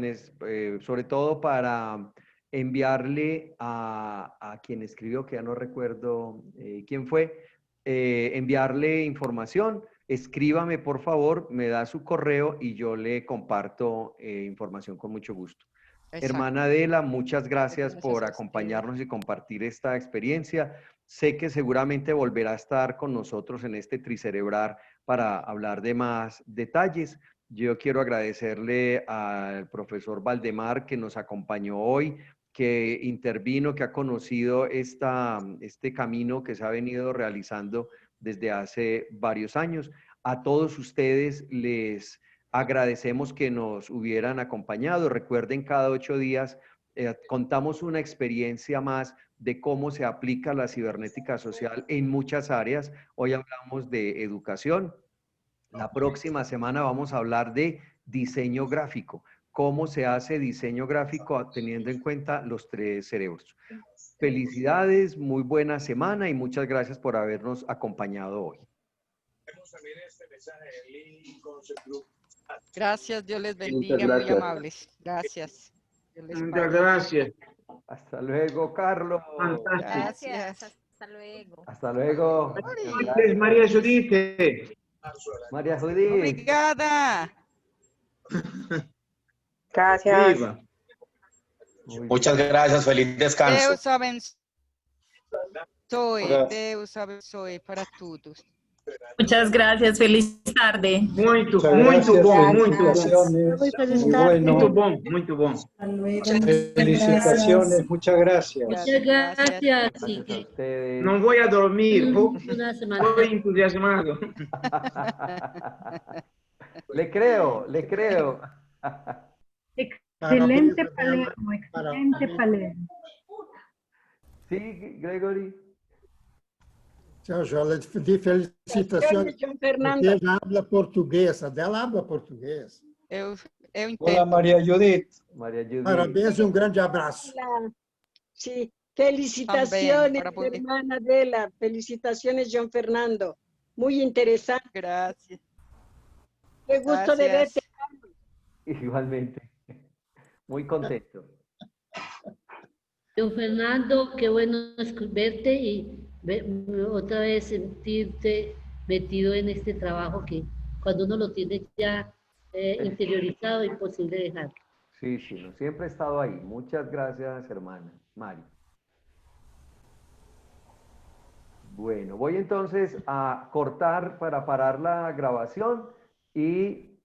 sobre todo para enviarle a quien escribió, que ya no recuerdo quién fue, enviarle información. Escríbame, por favor, me da su correo y yo le comparto información con mucho gusto. Exacto. Hermana Adela, muchas gracias por acompañarnos y compartir esta experiencia. Sé que seguramente volverá a estar con nosotros en este Tricerebrar para hablar de más detalles. Yo quiero agradecerle al profesor Valdemar que nos acompañó hoy, que intervino, que ha conocido este camino que se ha venido realizando desde hace varios años. A todos ustedes les agradecemos que nos hubieran acompañado. Recuerden, cada 8 días contamos una experiencia más de cómo se aplica la cibernética social en muchas áreas. Hoy hablamos de educación. La próxima semana vamos a hablar de diseño gráfico. Cómo se hace diseño gráfico teniendo en cuenta los 3 cerebros. Felicidades, muy buena semana y muchas gracias por habernos acompañado hoy. Gracias, Dios les bendiga, muy amables. Gracias. Muchas gracias. Hasta luego, Carlos. Fantástico. Gracias, hasta luego. Hasta luego. Gracias, María Judith. María Judith. Obrigada. Gracias. Viva. Muchas gracias, feliz descanso. Deus abençoe, Deus abençoe para todos. Muchas gracias, feliz tarde. Muito Muchas bom, gracias, muito bom. felicitaciones, Muy feliz muy tarde. Muito bueno. bom, muito bom. Felicitaciones, muchas gracias. Muchas gracias. Y Gracias a que ustedes. Não vou a dormir, una semana. estou entusiasmado. Le creo, le creo. Excelente Palermo, excelente Palermo. Sí, Gregory. Sérgio, ela de felicitações. John Fernando. Porque ela habla português, a dela habla português. Eu entendo. Olá, Maria Judith. Maria Judith. Parabéns e um grande abraço. Hola. Sí, felicitaciones, para poder- hermana Adela. Felicitaciones, John Fernando. Muy interesante. Gracias. Qué gusto de verte. Gracias. Igualmente. Muy contento. Don Fernando, qué bueno verte y otra vez sentirte metido en este trabajo que cuando uno lo tiene ya interiorizado, imposible dejar. Sí, sí, no, siempre he estado ahí. Muchas gracias, hermana Mari. Bueno, voy entonces a cortar para parar la grabación y